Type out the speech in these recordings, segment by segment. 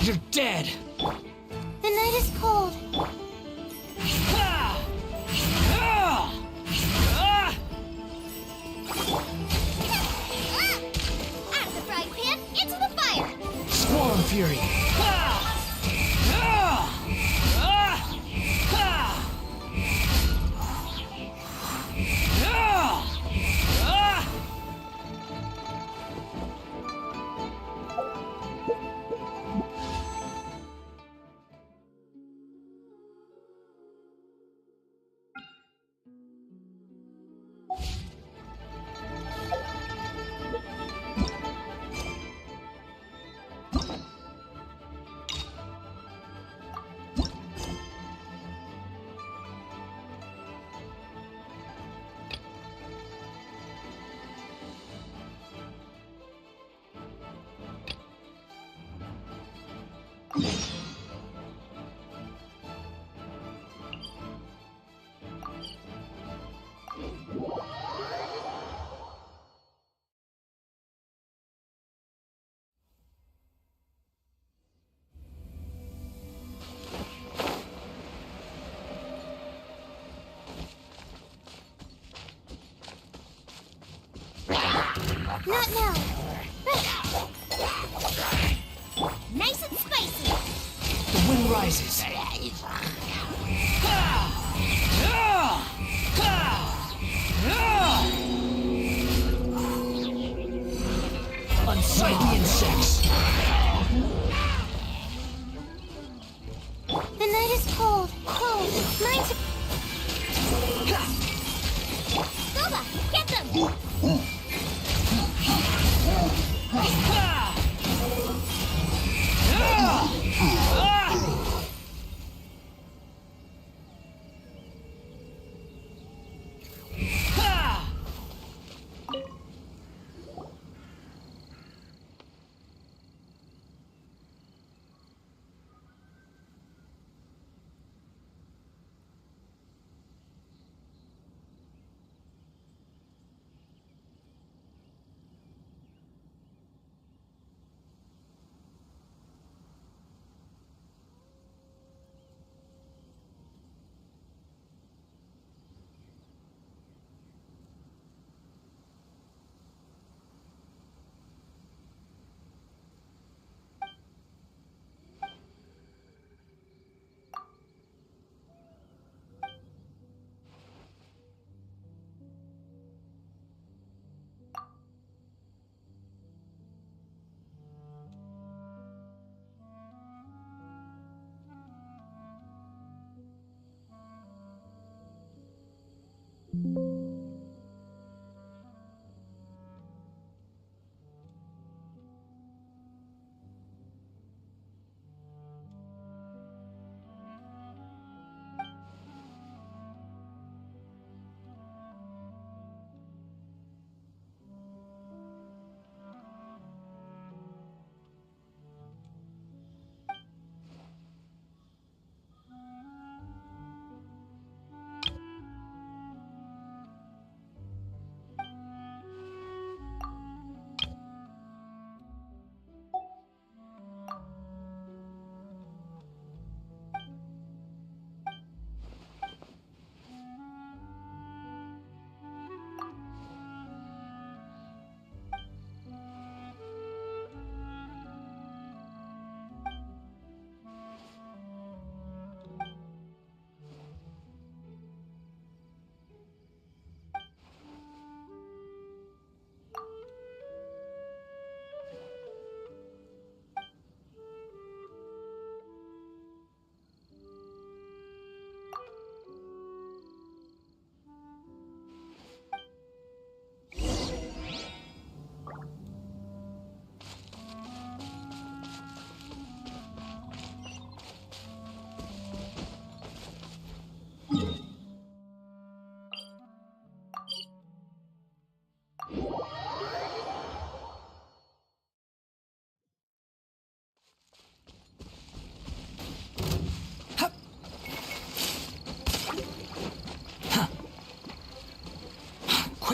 You're dead! The night is cold. Out of the frying pan, into the fire! Squall and Fury! Not now. Nice and spicy! The wind rises. Unsightly insects. The night is cold. Cold. Mine to... Boba, get them!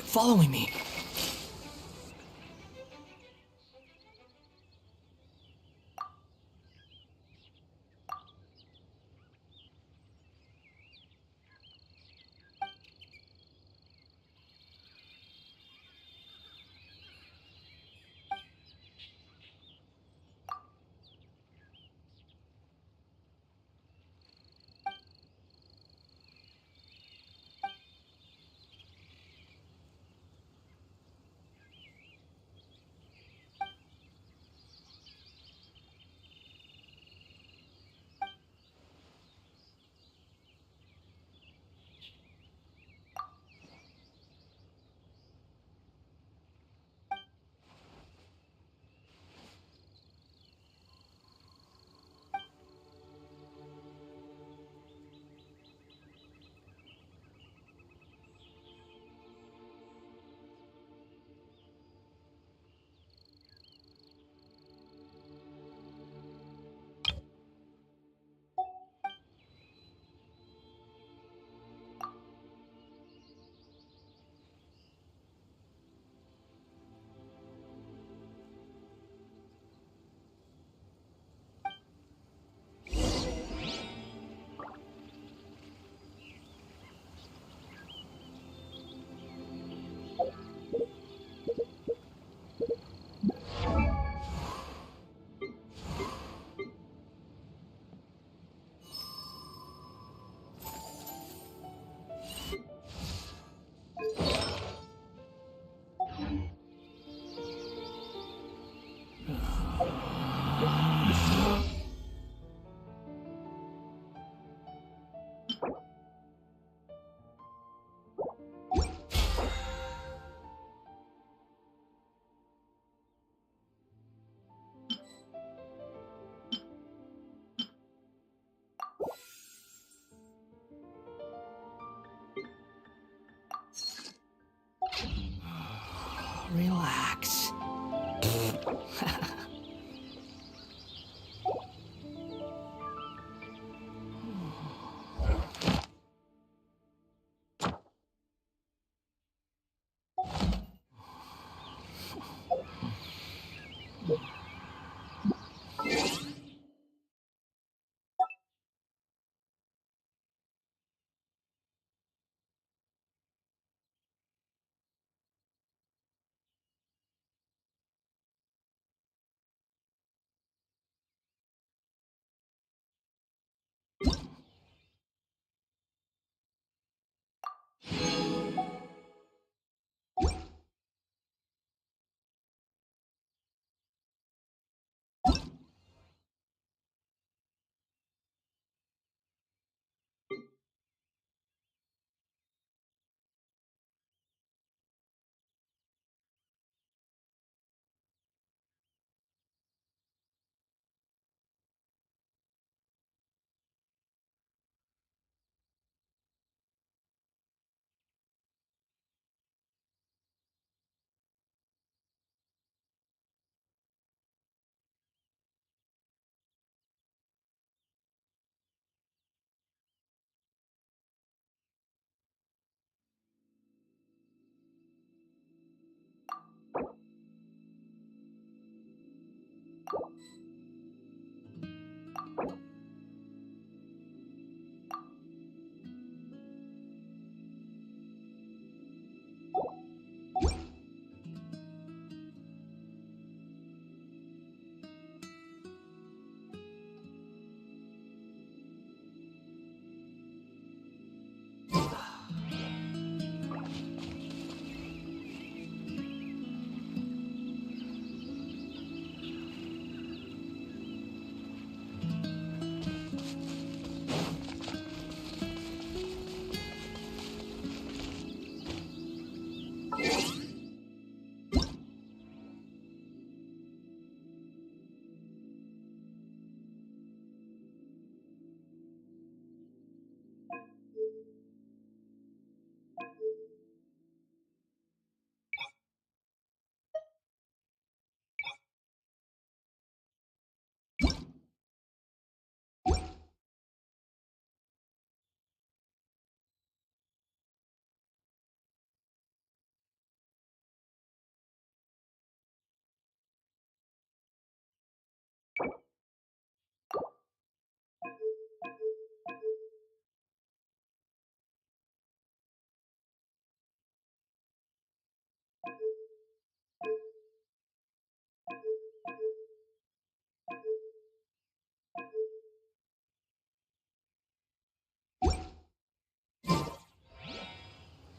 Following me.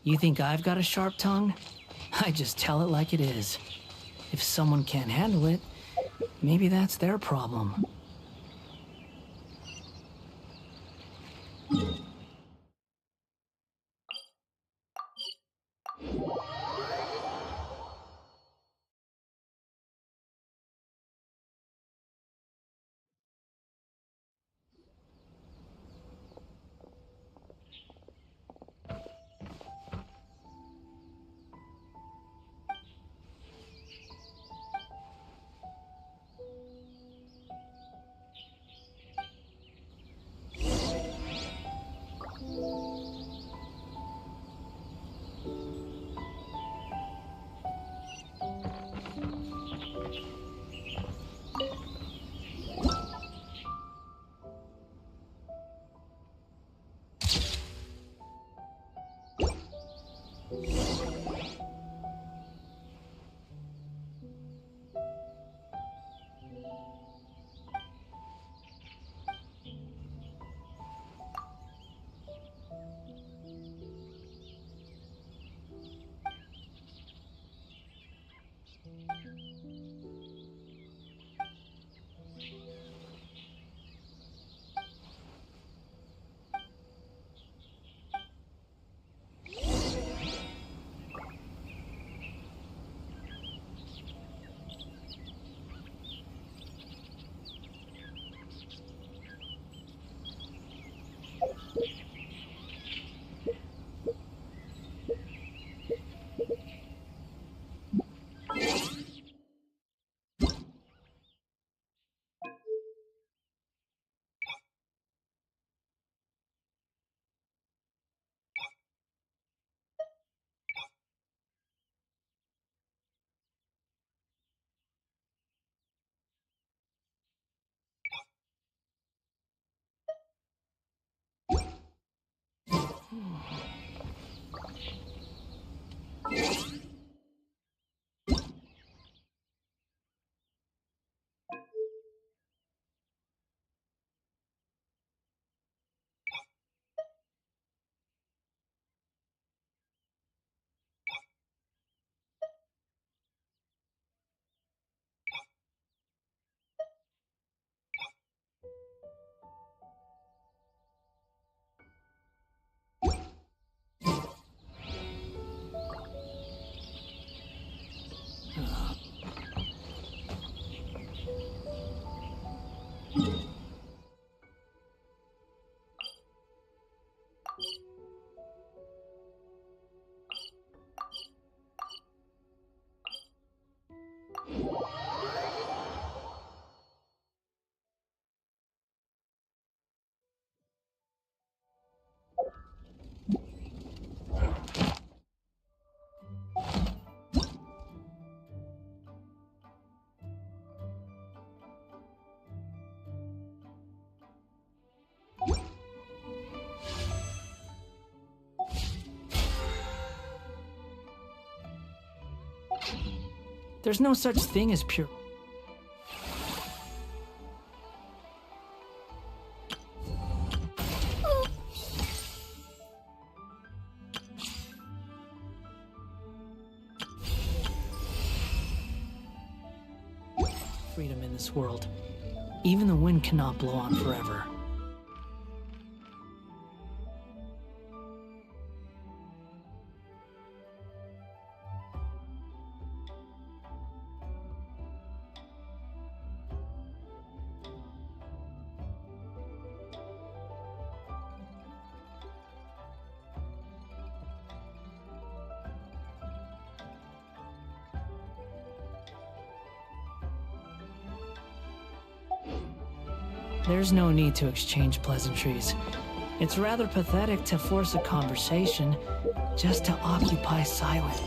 You think I've got a sharp tongue? I just tell it like it is. If someone can't handle it, maybe that's their problem. There's no such thing as pure. Freedom in this world. Even the wind cannot blow on forever. There's no need to exchange pleasantries. It's rather pathetic to force a conversation just to occupy silence.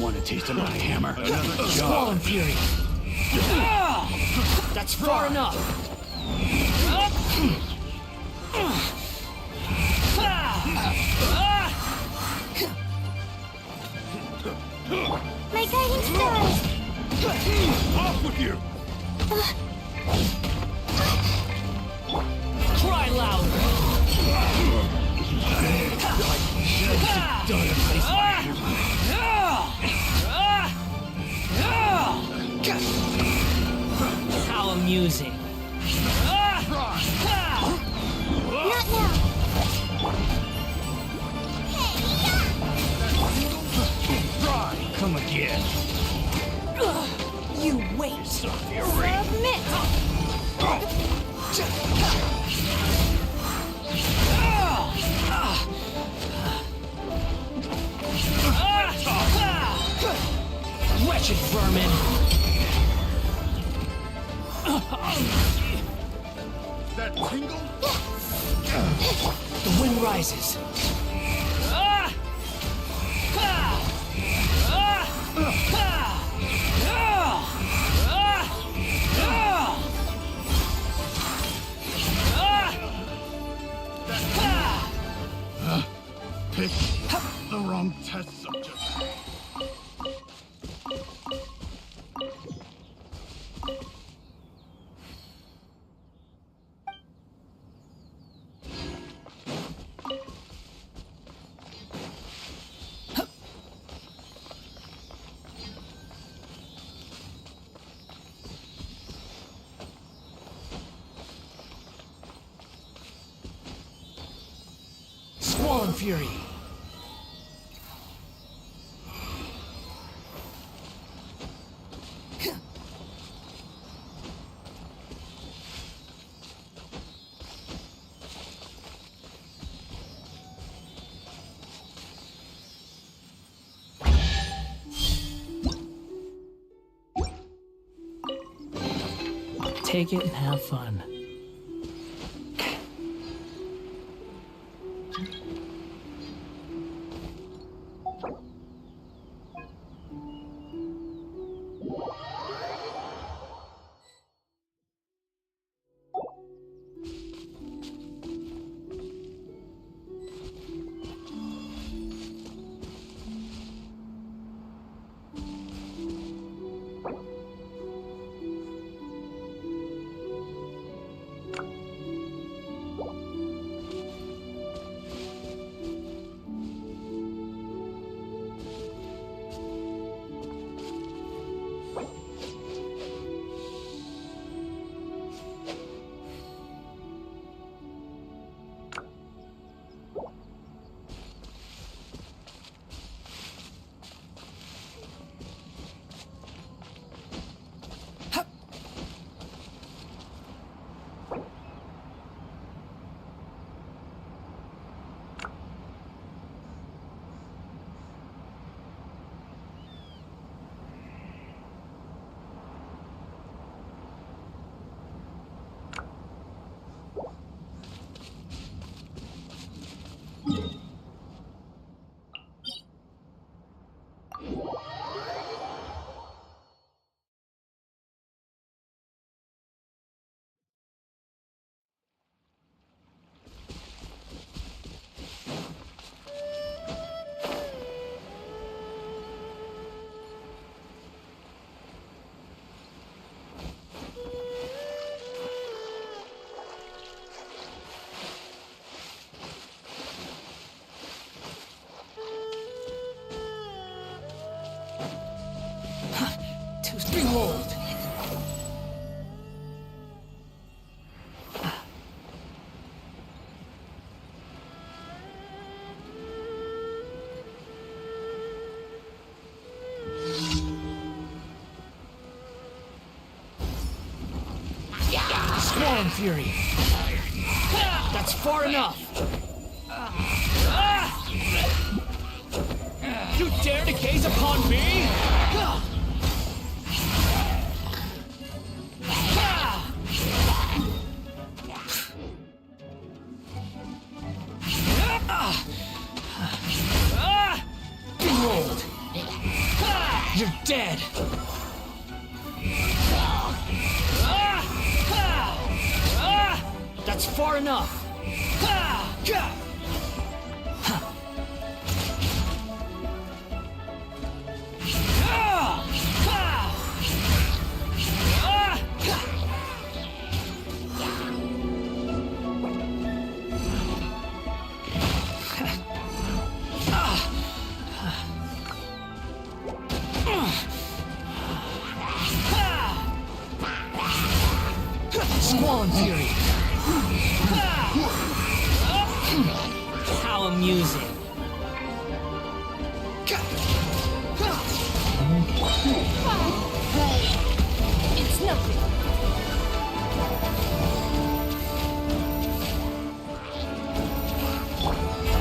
want a taste of my hammer? Swollen Fury. That's far enough. My guiding stars! Off with you! Cry louder. How amusing. Not now! Come again. You wait. Submit! Wretched vermin. That tingle? The wind rises. Pick the wrong test subject. Swollen Fury. Take it and have fun. Behold! Swollen Fury! That's far enough! You dare to gaze upon me? Behold! You're dead! That's far enough! Squall and Fury! How amusing! It's nothing.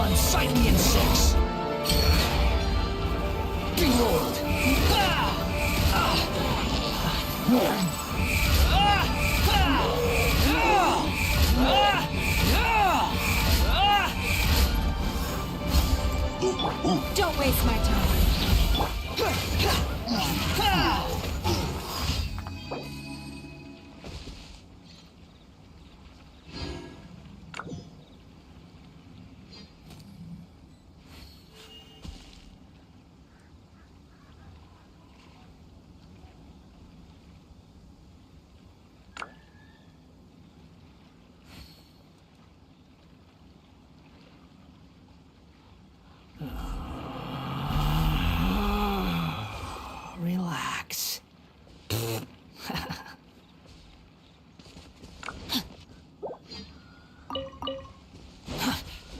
Unsightly insects! Behold! Don't waste my time. Relax.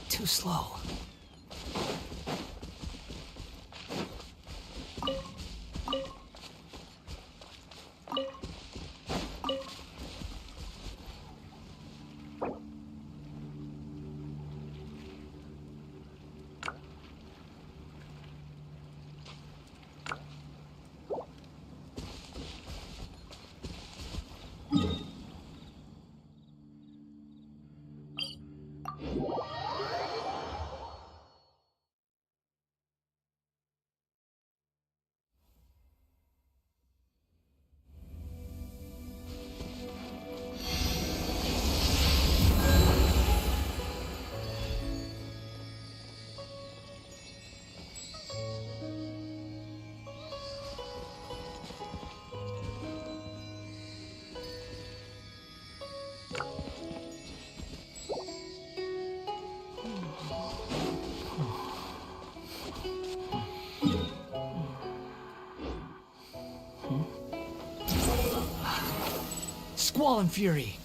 Too slow. Squall and Fury!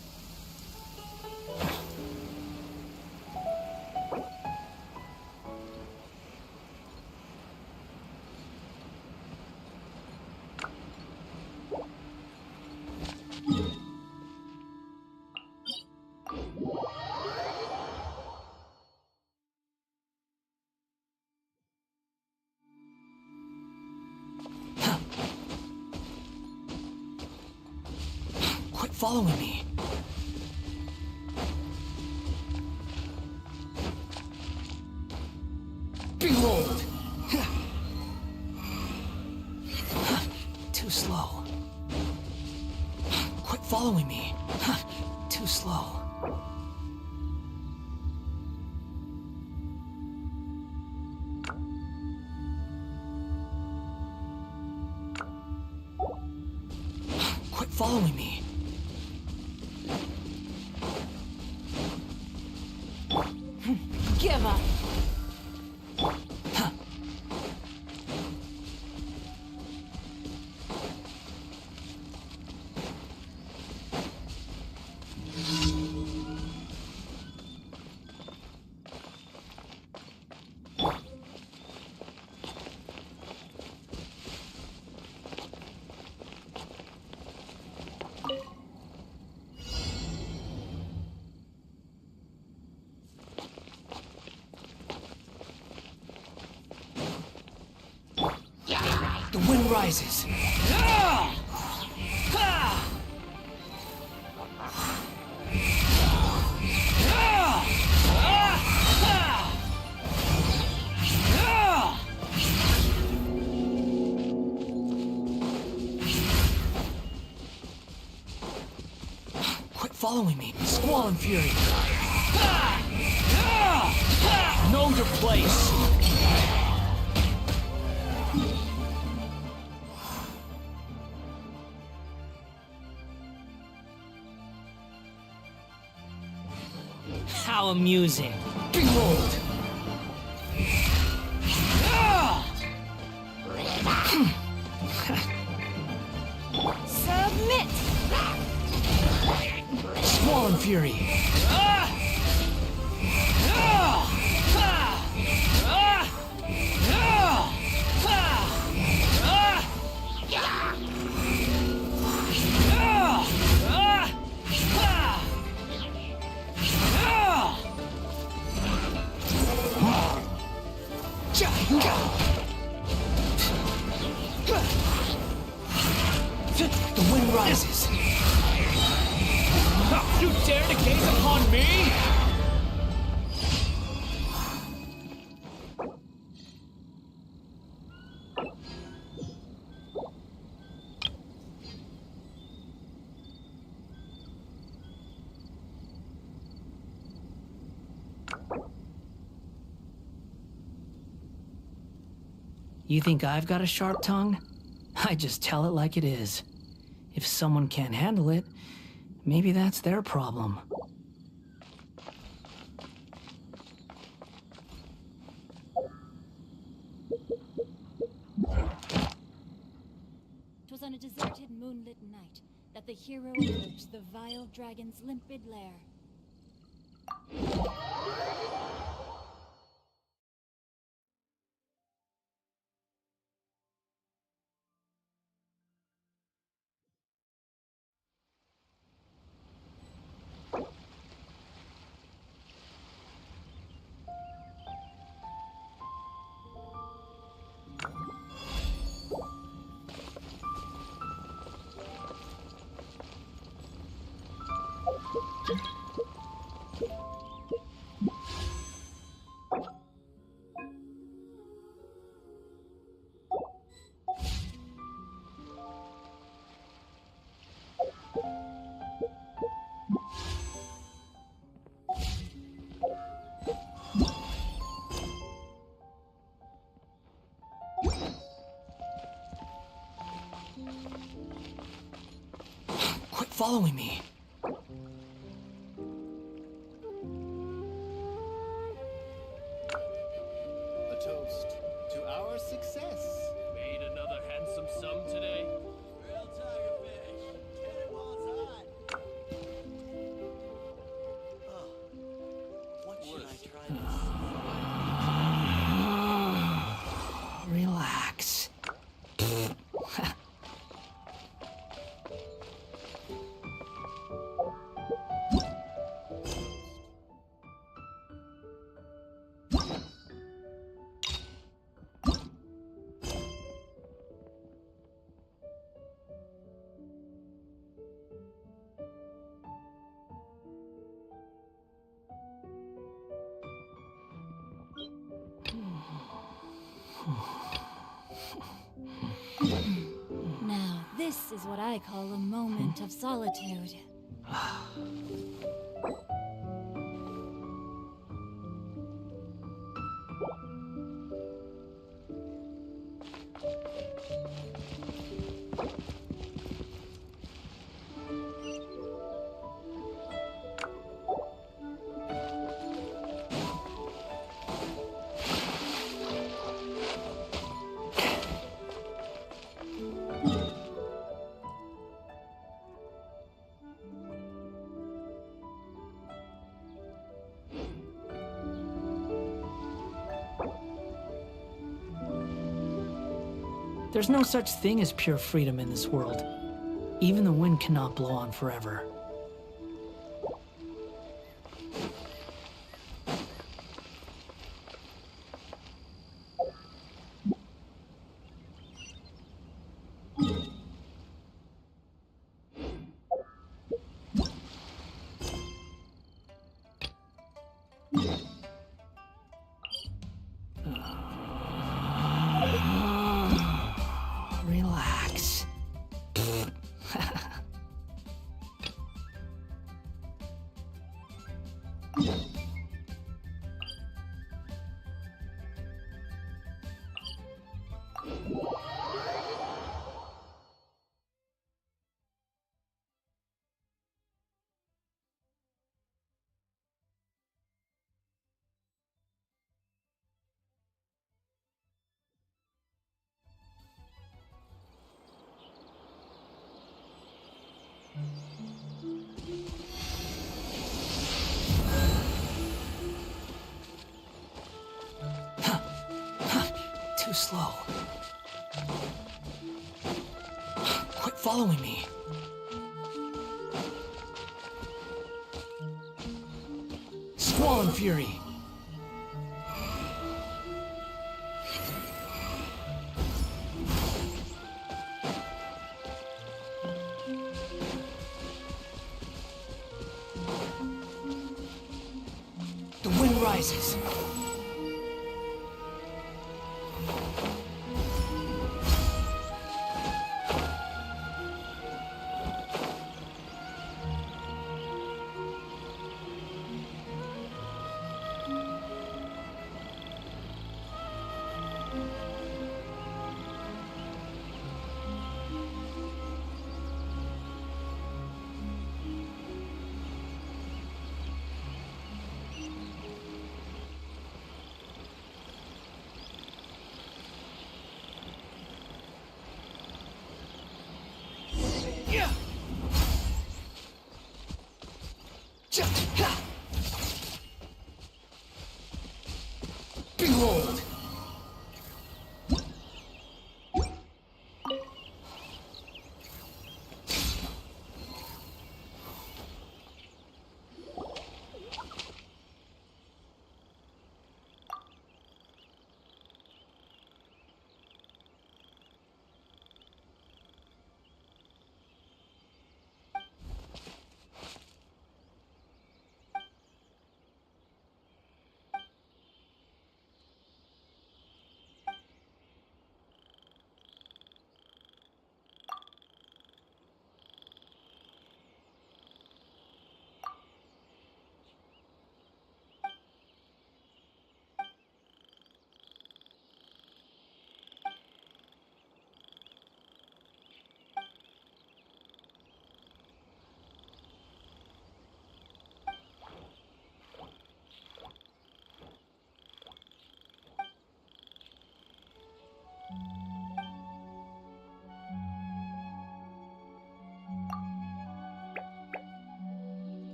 Quit following me. Behold! Too slow. Quit following me. Too slow. Quit following me. Give up. The wind rises. following me. Squall and fury. Know your place. How amusing. Behold. Submit! Squall and fury. The wind rises. You dare to gaze upon me? You think I've got a sharp tongue? I just tell it like it is. If someone can't handle it, maybe that's their problem. 'Twas on a deserted moonlit night that the hero approached the vile dragon's limpid lair. Quit following me. A toast to our success. Made another handsome sum today. Real tiger fish. Get it while it's hot. Oh, what should I try this? Relax. Now, this is what I call a moment of solitude. There's no such thing as pure freedom in this world. Even the wind cannot blow on forever. Relax. Too slow. Quit following me. Squall and Fury. The wind rises. Behold!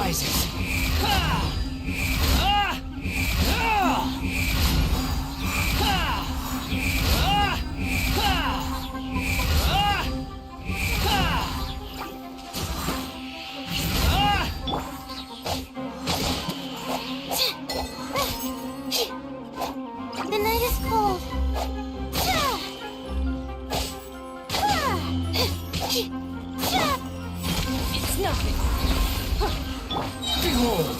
rises. Ha! The night is cold. It's nothing. Behold!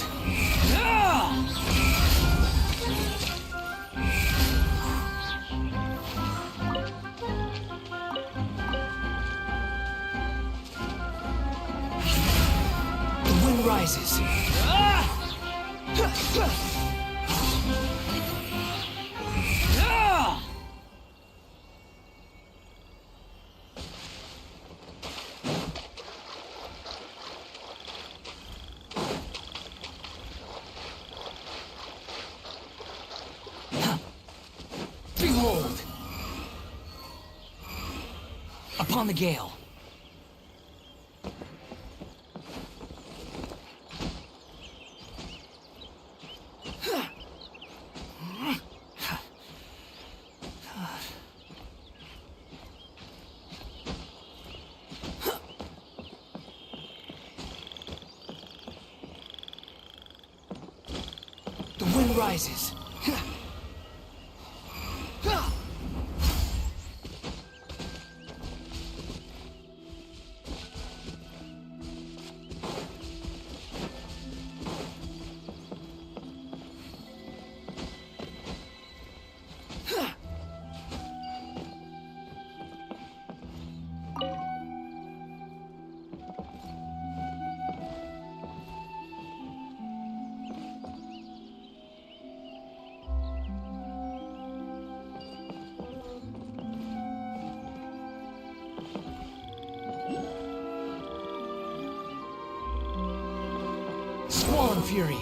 The wind rises. Behold! Upon the gale. The wind rises. Squall fury.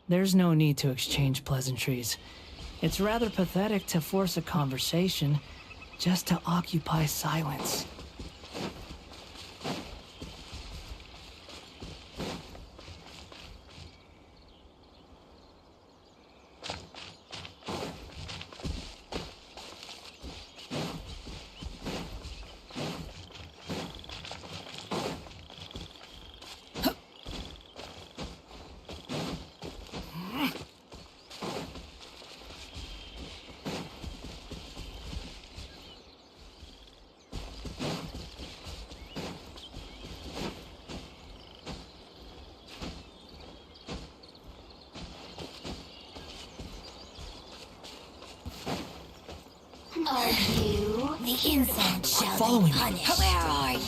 There's no need to exchange pleasantries. It's rather pathetic to force a conversation just to occupy silence. Are you? The insolent shall Following be me. punished. Where are you?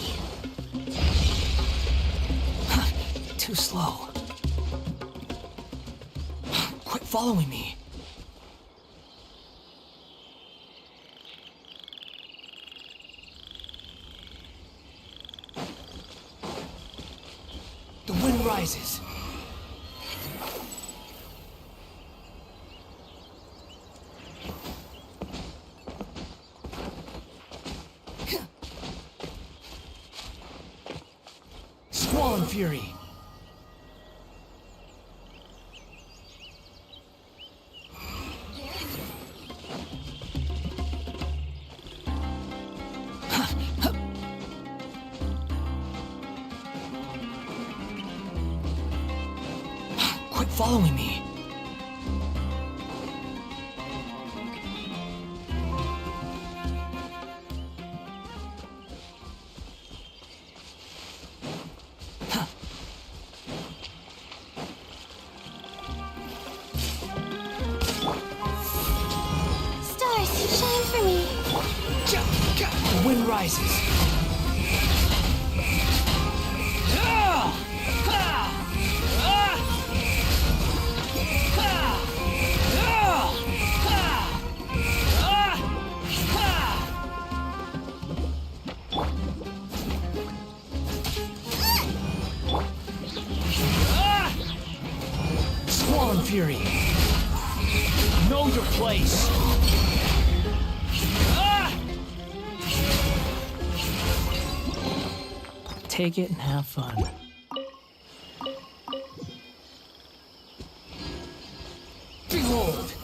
Too slow. Quit following me. The wind rises. Squall and fury. Quit following me. The wind rises. Squall and Fury. Know your place. Take it and have fun. Behold!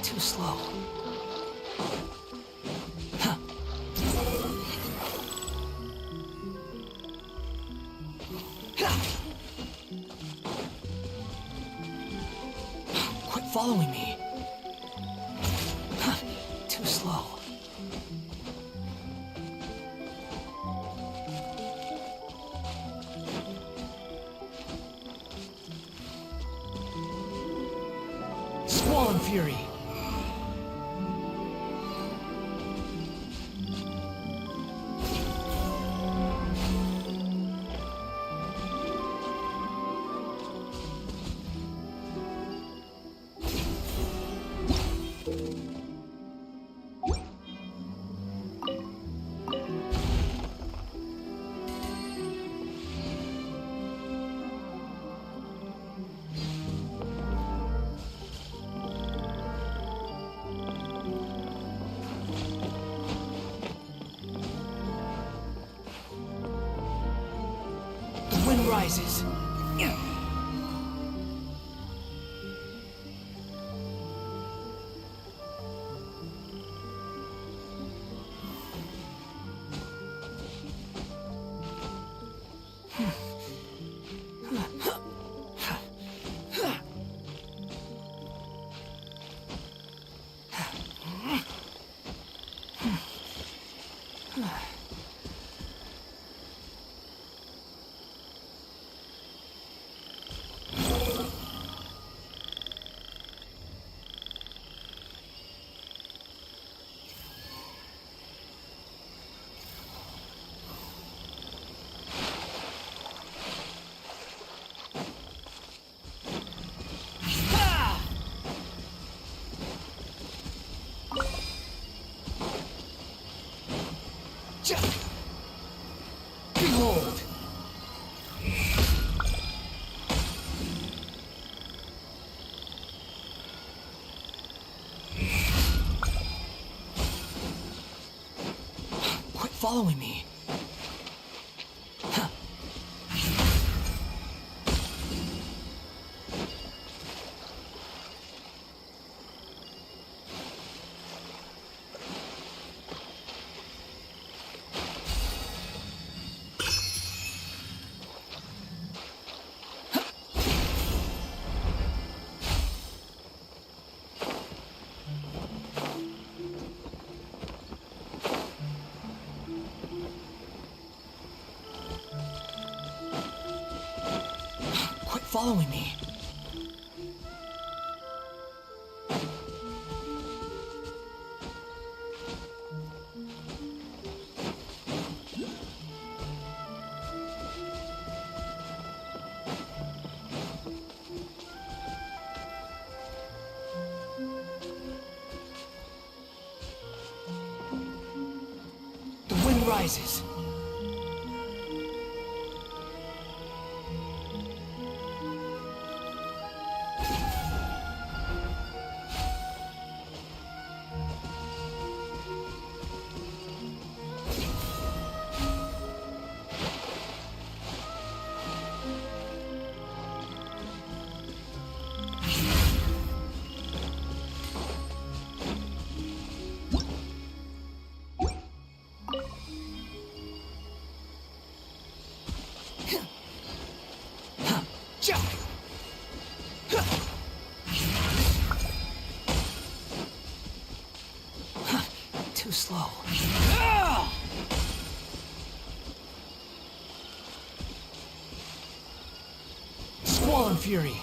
Too slow. Quit following me. Too slow. Squall and Fury. The wind rises. Behold! Quit following me. Quit following me. surprises. Too slow. Squall and Fury.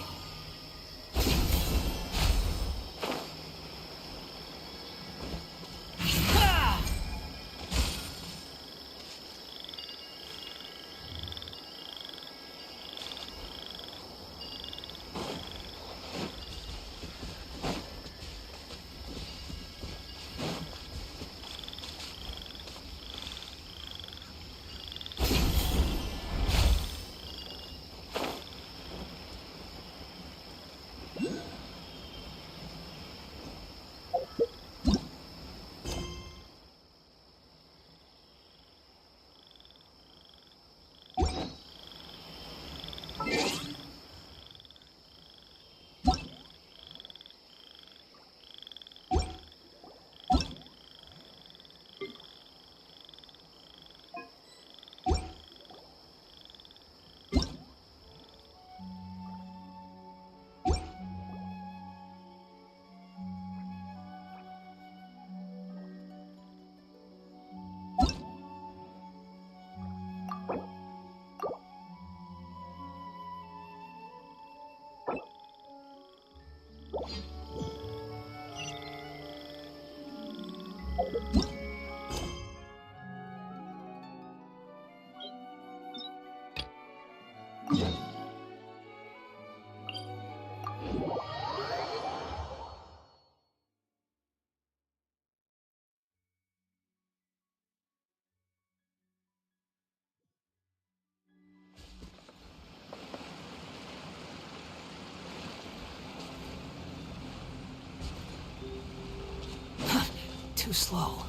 Too slow.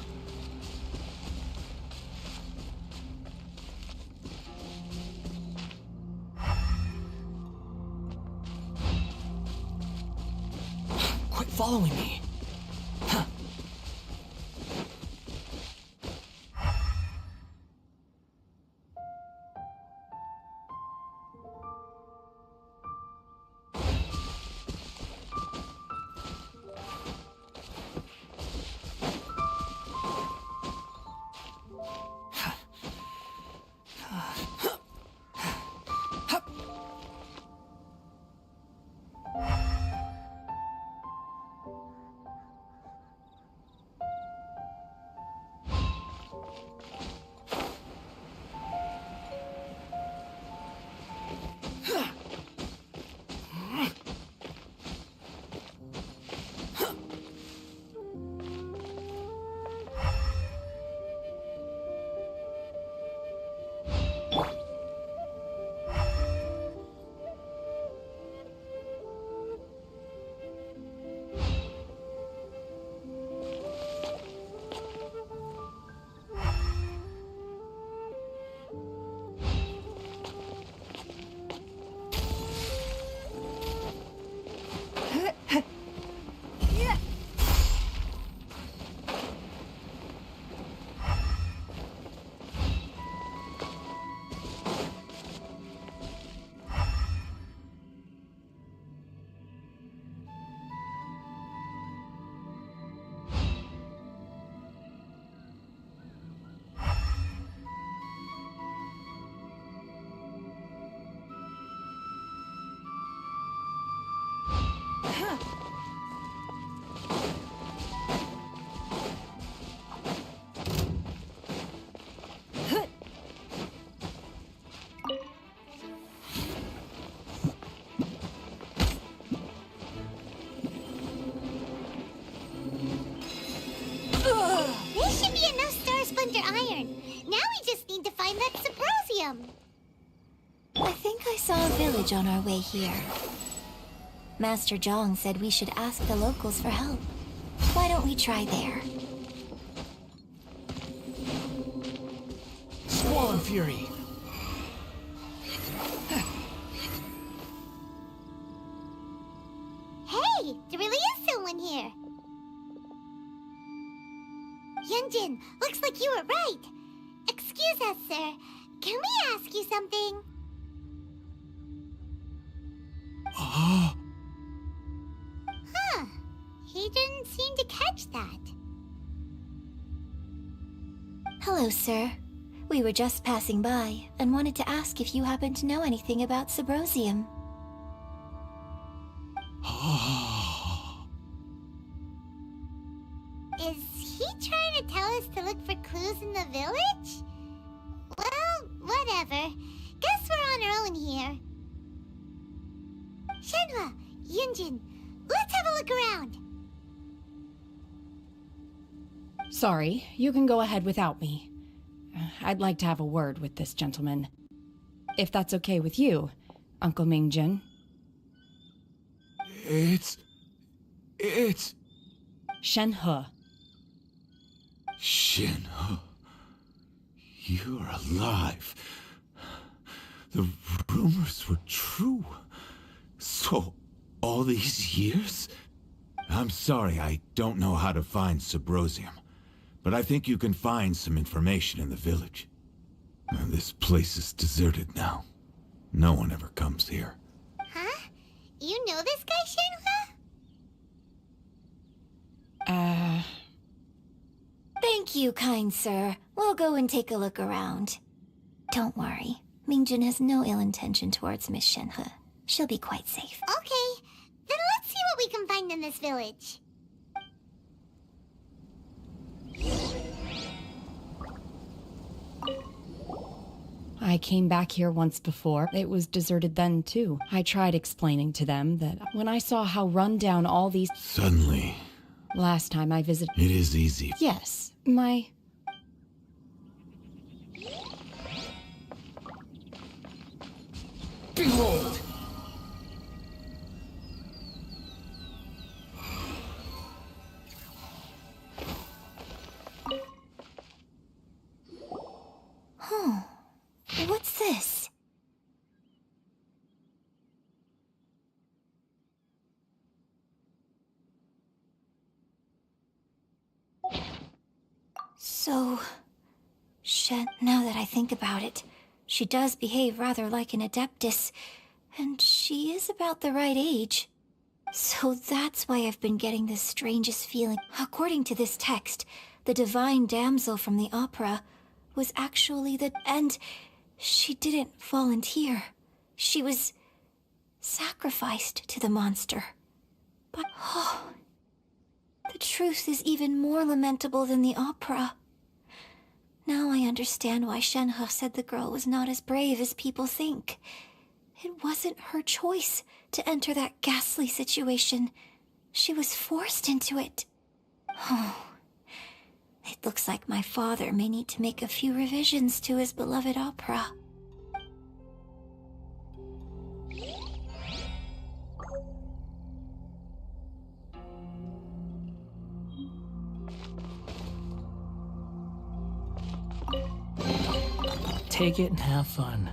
Quit following me. Huh. Symbiotium. I think I saw a village on our way here. Master Zhang said we should ask the locals for help. Why don't we try there? Squall and Fury. Hey, there really is someone here. Yunjin, looks like you were right. Excuse us, sir. Can we ask you something? Huh. He didn't seem to catch that. Hello, sir. We were just passing by and wanted to ask if you happen to know anything about Subrosium. Is he trying to tell us to look for clues in the village? Well, whatever. Guess we're on our own here. Shenhua, Yunjin, let's have a look around. Sorry, you can go ahead without me. I'd like to have a word with this gentleman. If that's okay with you, Uncle Mingjin. It's... Shenhe. Shenhe. You're alive. The rumors were true. So, all these years? I'm sorry, I don't know how to find Subrosium. But I think you can find some information in the village. This place is deserted now. No one ever comes here. Huh? You know this guy, Shenhua? Thank you, kind sir. We'll go and take a look around. Don't worry. Mingjin has no ill intention towards Miss Shenhe. She'll be quite safe. Okay, then let's see what we can find in this village. I came back here once before. It was deserted then, too. I tried explaining to them that when I saw how run down all these... Suddenly... Last time I visited... It is easy. Yes, my... Behold! What's this? So... now that I think about it, she does behave rather like an Adeptus, and she is about the right age. So that's why I've been getting this strangest feeling. According to this text, the divine damsel from the opera was actually the... And she didn't volunteer. She was sacrificed to the monster. But, oh, the truth is even more lamentable than the opera. Now I understand why Shenhe said the girl was not as brave as people think. It wasn't her choice to enter that ghastly situation. She was forced into it. Oh, it looks like my father may need to make a few revisions to his beloved opera. Take it and have fun.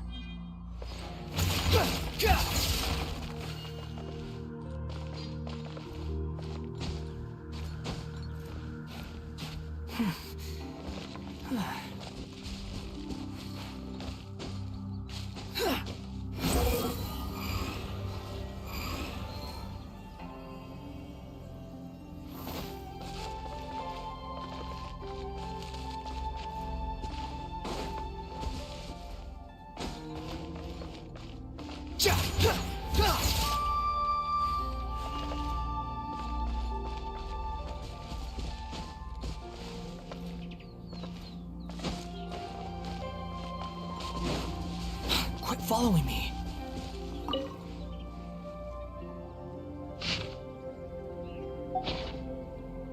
Quit following me.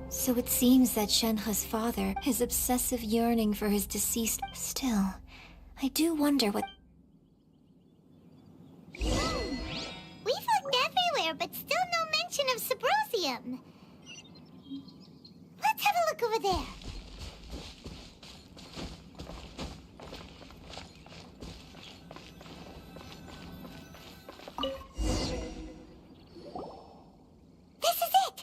So it seems that Shenhe's father, his obsessive yearning for his deceased... Still, I do wonder what... We've looked everywhere, but still no mention of Subrosium. Let's have a look over there. This is it!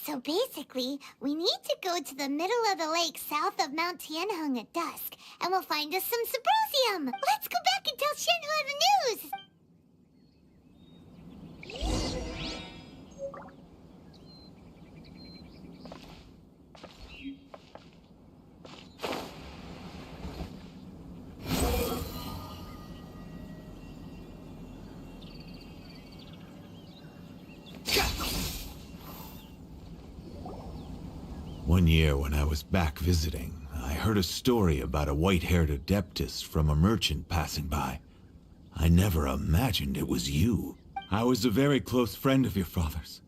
So basically, we need to go to the middle of the lake south of Mount Tianheng at dusk, and we'll find us some Subrosium! Let's go back and tell Shenhua the news! One year when I was back visiting, I heard a story about a white-haired adeptus from a merchant passing by. I never imagined it was you. I was a very close friend of your father's.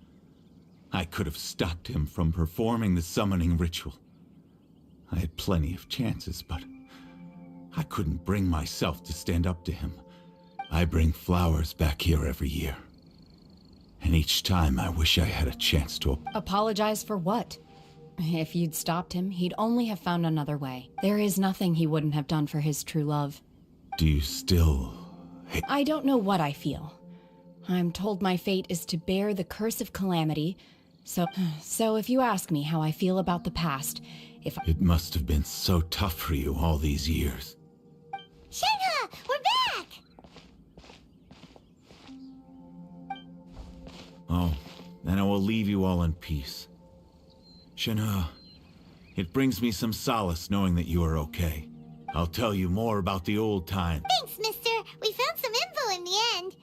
I could have stopped him from performing the summoning ritual. I had plenty of chances, but I couldn't bring myself to stand up to him. I bring flowers back here every year. And each time I wish I had a chance to... Apologize for what? If you'd stopped him, he'd only have found another way. There is nothing he wouldn't have done for his true love. Do you still... I don't know what I feel. I'm told my fate is to bear the curse of calamity, so if you ask me how I feel about the past, It must have been so tough for you all these years. Shenhua, we're back! Oh, then I will leave you all in peace. Shenhua, it brings me some solace knowing that you are okay. I'll tell you more about the old times. Thanks, mister. We found some info in the end.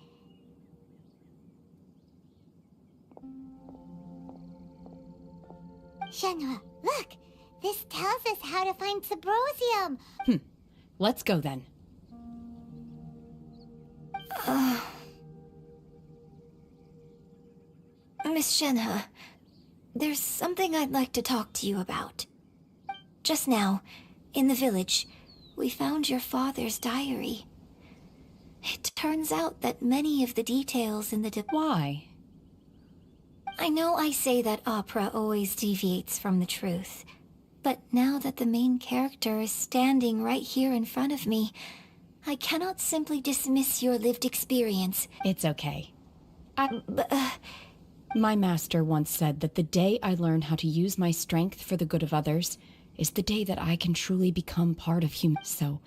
Shenhua, look! This tells us how to find Subrosium. let's go then. Miss Shenhe, there's something I'd like to talk to you about. Just now, in the village, we found your father's diary. It turns out that many of the details in the Why? I know I say that opera always deviates from the truth, but now that the main character is standing right here in front of me, I cannot simply dismiss your lived experience. It's okay. My master once said that the day I learn how to use my strength for the good of others is the day that I can truly become part of human. So,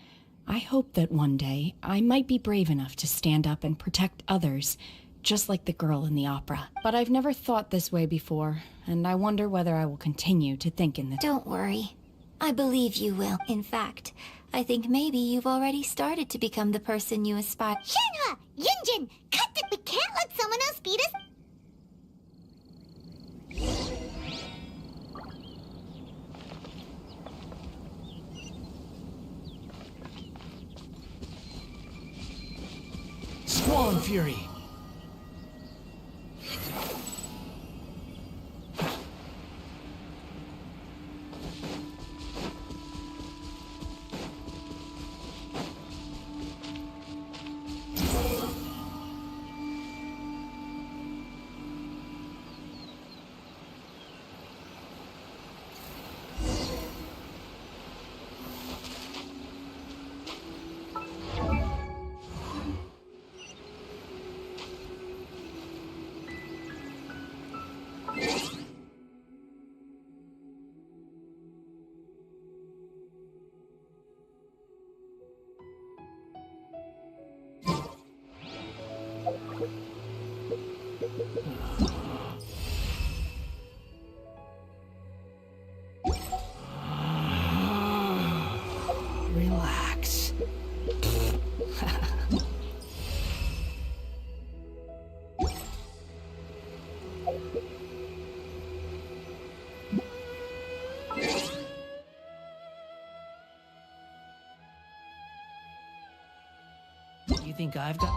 I hope that one day I might be brave enough to stand up and protect others, just like the girl in the opera. But I've never thought this way before, and I wonder whether I will continue to think in this. Don't worry. I believe you will. In fact, I think maybe you've already started to become the person you aspire. Shenhua! Yunjin! Cut it! We can't let someone else beat us! Squall Fury! Relax. You think I've got...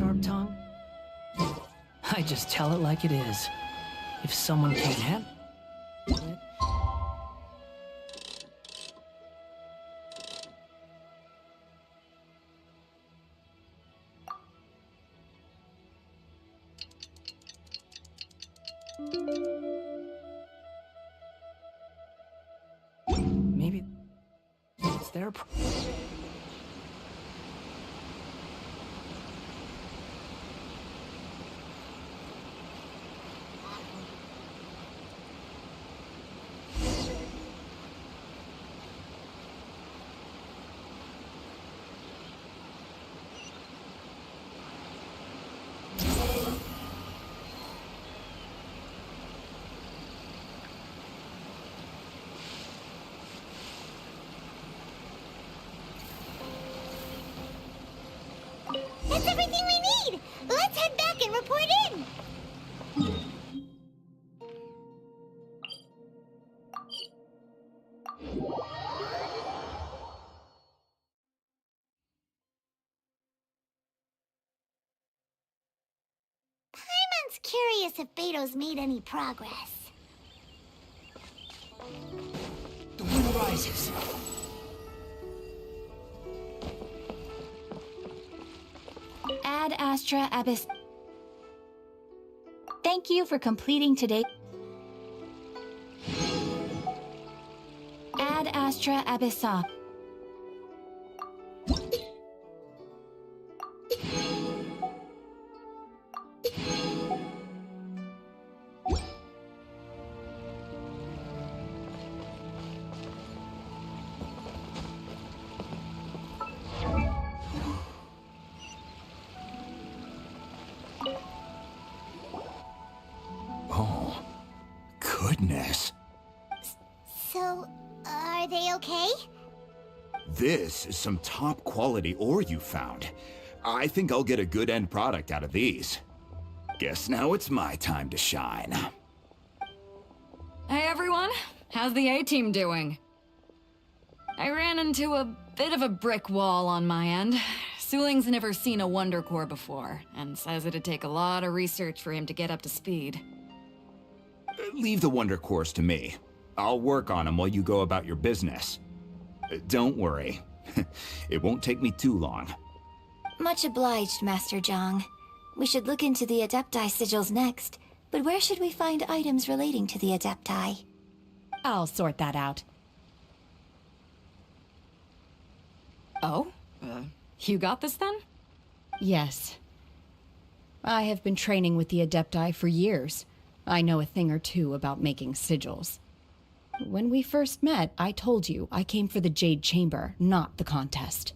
sharp tongue? I just tell it like it is. If someone can't handle it, maybe it's their That's everything we need! Let's head back and report in! Paimon's curious if Beto's made any progress. The wind rises. Ad Astra Abyss. Thank you for completing today. Ad Astra Abyssa. Oh, goodness. So, are they okay? This is some top quality ore you found. I think I'll get a good end product out of these. Guess now it's my time to shine. Hey everyone, how's the A-team doing? I ran into a bit of a brick wall on my end. Suling's never seen a Wonder Core before, and says it'd take a lot of research for him to get up to speed. Leave the Wonder Cores to me. I'll work on them while you go about your business. Don't worry. It won't take me too long. Much obliged, Master Zhang. We should look into the Adepti sigils next, but where should we find items relating to the Adepti? I'll sort that out. Oh? You got this then? Yes. I have been training with the Adepti for years. I know a thing or two about making sigils. When we first met, I told you I came for the Jade Chamber, not the contest.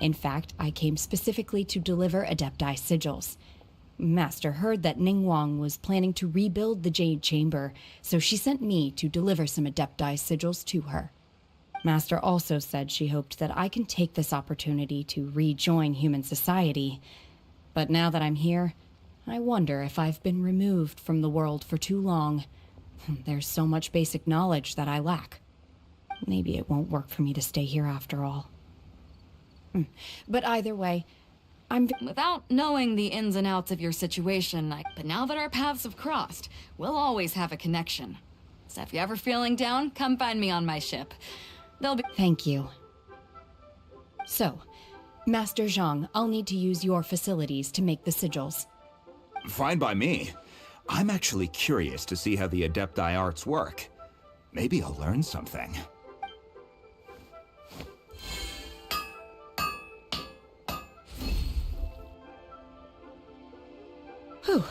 In fact, I came specifically to deliver Adepti sigils. Master heard that Ningguang was planning to rebuild the Jade Chamber, so she sent me to deliver some Adepti sigils to her. Master also said she hoped that I can take this opportunity to rejoin human society. But now that I'm here, I wonder if I've been removed from the world for too long. There's so much basic knowledge that I lack. Maybe it won't work for me to stay here after all. But either way, Without knowing the ins and outs of your situation, but now that our paths have crossed, we'll always have a connection. So if you're ever feeling down, come find me on my ship. There'll be— Thank you. So, Master Zhang, I'll need to use your facilities to make the sigils. Fine by me. I'm actually curious to see how the Adepti arts work. Maybe I'll learn something. Whew.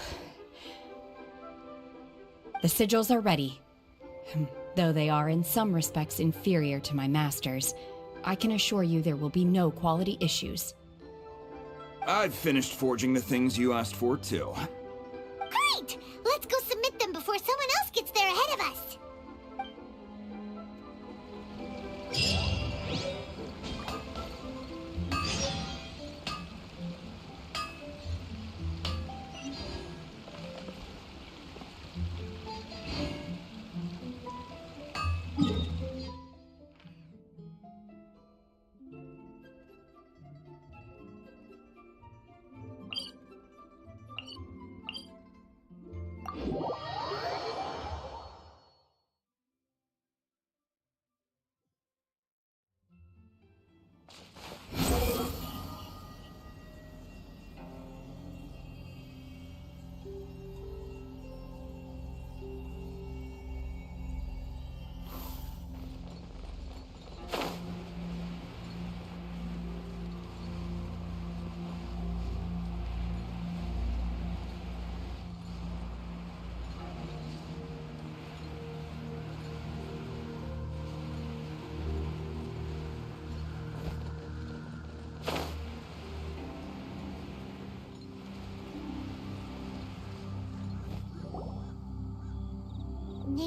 The sigils are ready. Though they are in some respects inferior to my master's, I can assure you there will be no quality issues. I've finished forging the things you asked for, too. Great! Let's go submit them before someone else gets there ahead of us!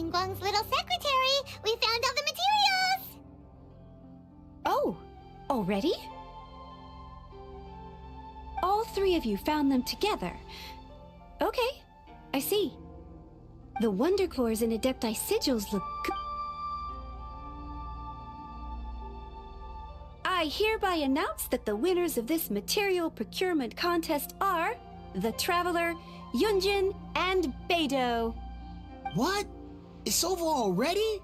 Ningguang's little secretary. We found all the materials. Oh, already? All three of you found them together. Okay, I see. The Wonder Cores and Adepti Sigils look I hereby announce that the winners of this material procurement contest are the Traveler, Yunjin, and Beidou. What? It's over already?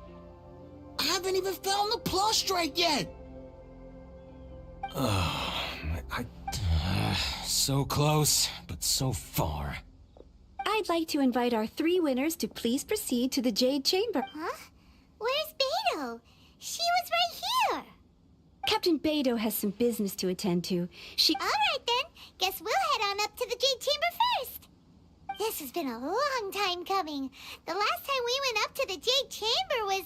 I haven't even found the plus strike yet! So close, but so far. I'd like to invite our three winners to please proceed to the Jade Chamber. Huh? Where's Beidou? She was right here. Captain Beidou has some business to attend to. All right then. Guess we'll head on up to the Jade Chamber first. This has been a long time coming. The last time we went up to the Jade Chamber was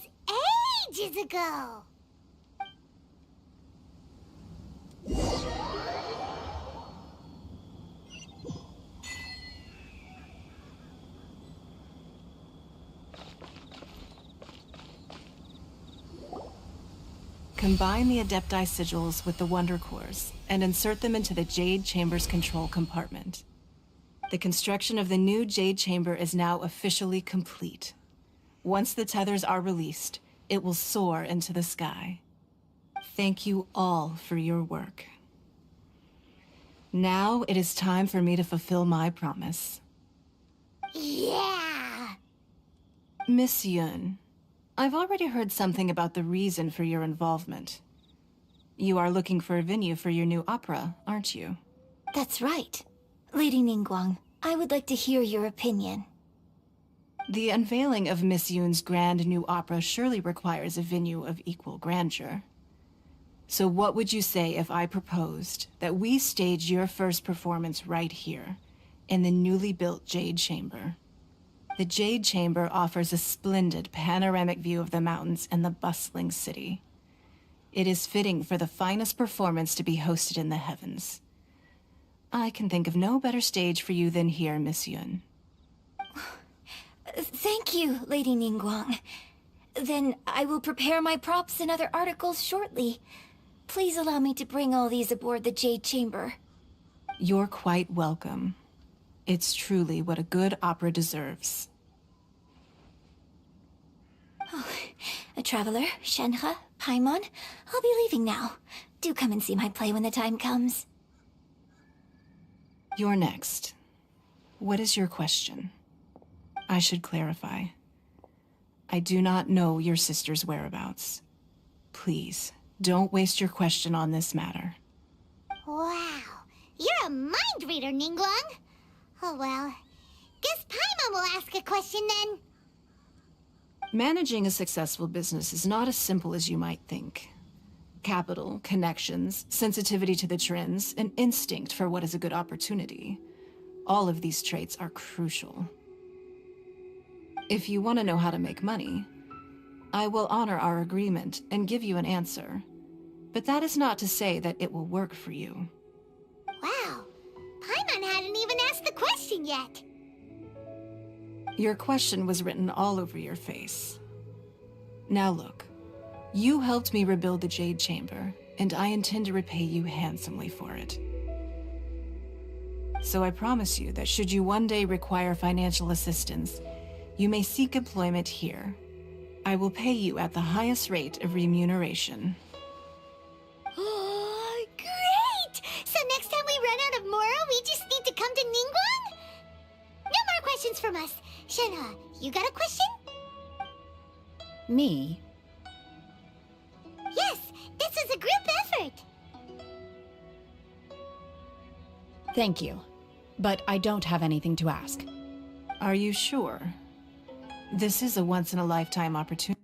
ages ago. Combine the Adepti Sigils with the Wonder Cores and insert them into the Jade Chamber's control compartment. The construction of the new Jade Chamber is now officially complete. Once the tethers are released, it will soar into the sky. Thank you all for your work. Now it is time for me to fulfill my promise. Yeah! Miss Yun, I've already heard something about the reason for your involvement. You are looking for a venue for your new opera, aren't you? That's right. Lady Ningguang, I would like to hear your opinion. The unveiling of Miss Yun's grand new opera surely requires a venue of equal grandeur. So what would you say if I proposed that we stage your first performance right here, in the newly built Jade Chamber? The Jade Chamber offers a splendid panoramic view of the mountains and the bustling city. It is fitting for the finest performance to be hosted in the heavens. I can think of no better stage for you than here, Miss Yun. Thank you, Lady Ningguang. Then I will prepare my props and other articles shortly. Please allow me to bring all these aboard the Jade Chamber. You're quite welcome. It's truly what a good opera deserves. Oh, a traveler, Shenhe, Paimon, I'll be leaving now. Do come and see my play when the time comes. You're next. What is your question? I should clarify. I do not know your sister's whereabouts. Please, don't waste your question on this matter. Wow. You're a mind reader, Ningguang. Oh well. Guess Paimon will ask a question then. Managing a successful business is not as simple as you might think. Capital, connections, sensitivity to the trends, and instinct for what is a good opportunity. All of these traits are crucial. If you want to know how to make money, I will honor our agreement and give you an answer. But that is not to say that it will work for you. Wow. Paimon hadn't even asked the question yet. Your question was written all over your face. Now look, you helped me rebuild the Jade Chamber, and I intend to repay you handsomely for it. So I promise you that should you one day require financial assistance, you may seek employment here. I will pay you at the highest rate of remuneration. Oh, great! So next time we run out of Mora, we just need to come to Ningguang? No more questions from us. Shenhe, you got a question? Me? Yes, this is a group effort. Thank you. But I don't have anything to ask. Are you sure? This is a once-in-a-lifetime opportunity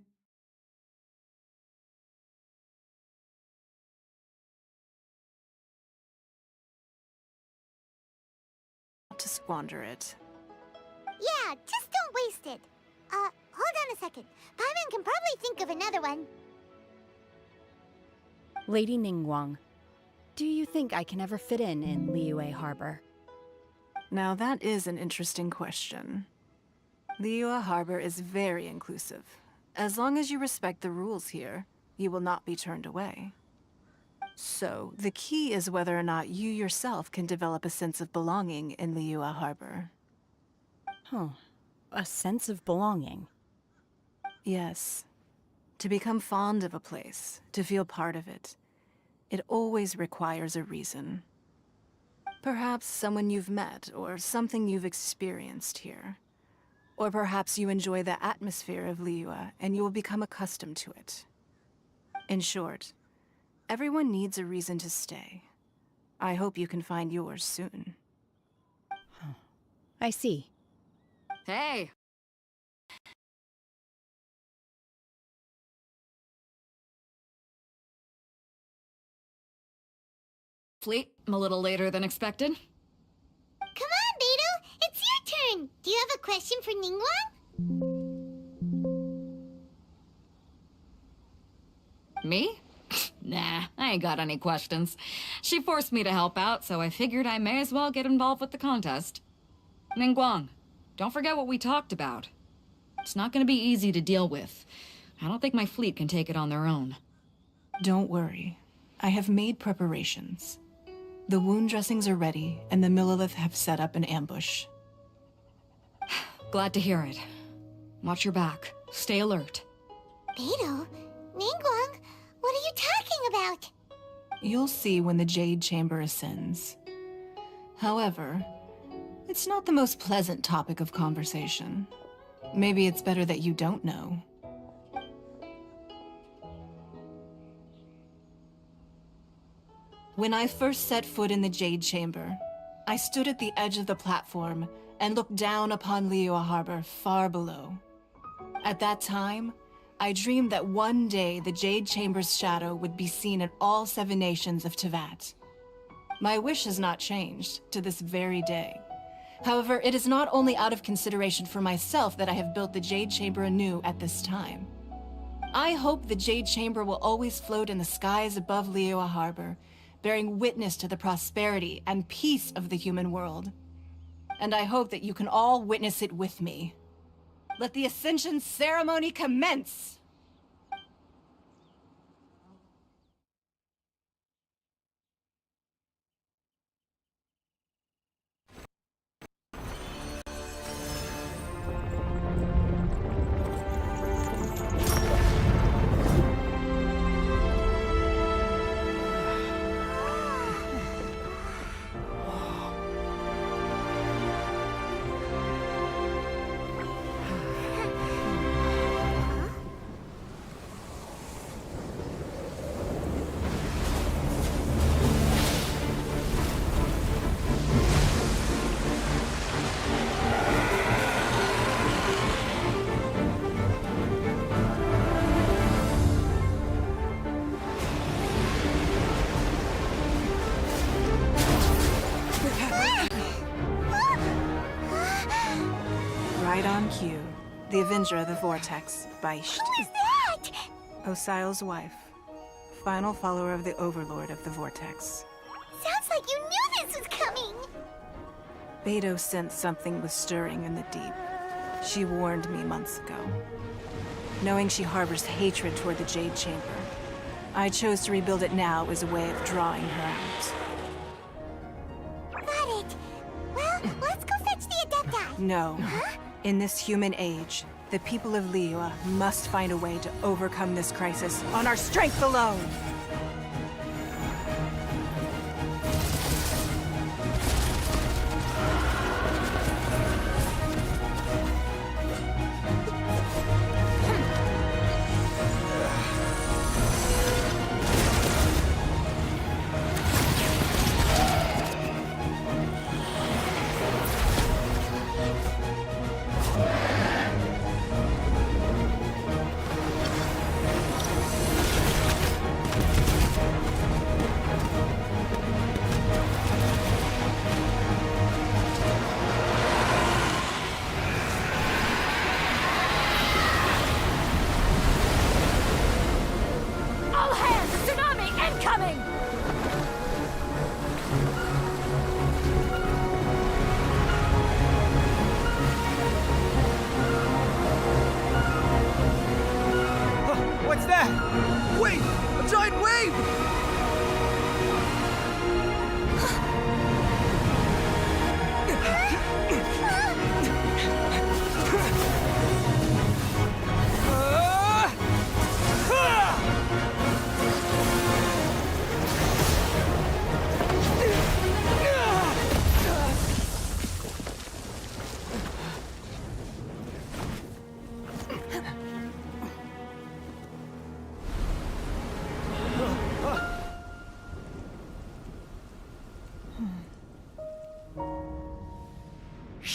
to squander it. Yeah, just don't waste it. Hold on a second. Paimon can probably think of another one. Lady Ningguang, do you think I can ever fit in Liyue Harbor? Now that is an interesting question. Liyue Harbor is very inclusive. As long as you respect the rules here, you will not be turned away. So, the key is whether or not you yourself can develop a sense of belonging in Liyue Harbor. Huh. A sense of belonging. Yes. To become fond of a place, to feel part of it, it always requires a reason. Perhaps someone you've met, or something you've experienced here. Or perhaps you enjoy the atmosphere of Liyue, and you will become accustomed to it. In short, everyone needs a reason to stay. I hope you can find yours soon. I see. Hey! Fleet, I'm a little later than expected. Come on, Beidou! It's your turn! Do you have a question for Ningguang? Me? Nah, I ain't got any questions. She forced me to help out, so I figured I may as well get involved with the contest. Ningguang, don't forget what we talked about. It's not gonna be easy to deal with. I don't think my fleet can take it on their own. Don't worry. I have made preparations. The wound dressings are ready, and the Millilith have set up an ambush. Glad to hear it. Watch your back. Stay alert. Beidou? Ningguang? What are you talking about? You'll see when the Jade Chamber ascends. However, it's not the most pleasant topic of conversation. Maybe it's better that you don't know. When I first set foot in the Jade Chamber, I stood at the edge of the platform and looked down upon Liyue Harbor far below. At that time, I dreamed that one day the Jade Chamber's shadow would be seen in all 7 nations of Teyvat. My wish has not changed to this very day. However, it is not only out of consideration for myself that I have built the Jade Chamber anew at this time. I hope the Jade Chamber will always float in the skies above Liyue Harbor, bearing witness to the prosperity and peace of the human world. And I hope that you can all witness it with me. Let the Ascension ceremony commence! Right on cue. The Avenger of the Vortex, Beisht. Who is that? Osial's wife. Final follower of the Overlord of the Vortex. Sounds like you knew this was coming! Beidou sensed something was stirring in the deep. She warned me months ago. Knowing she harbors hatred toward the Jade Chamber, I chose to rebuild it now as a way of drawing her out. Got it. Well, let's go fetch the Adepti. No. Huh? In this human age, the people of Liyue must find a way to overcome this crisis on our strength alone!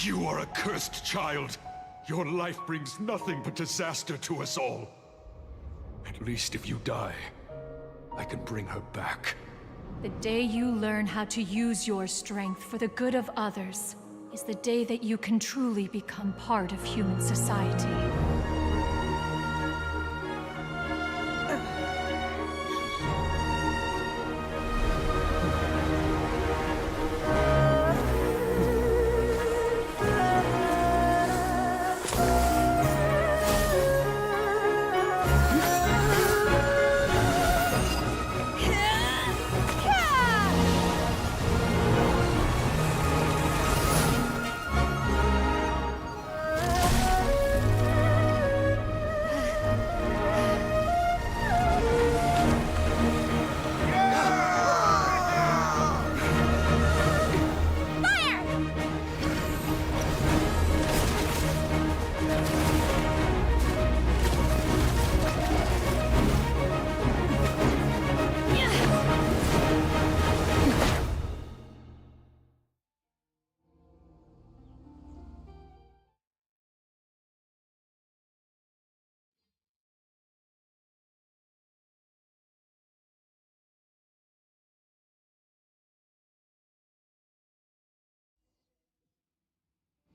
You are a cursed child. Your life brings nothing but disaster to us all. At least if you die, I can bring her back. The day you learn how to use your strength for the good of others is the day that you can truly become part of human society.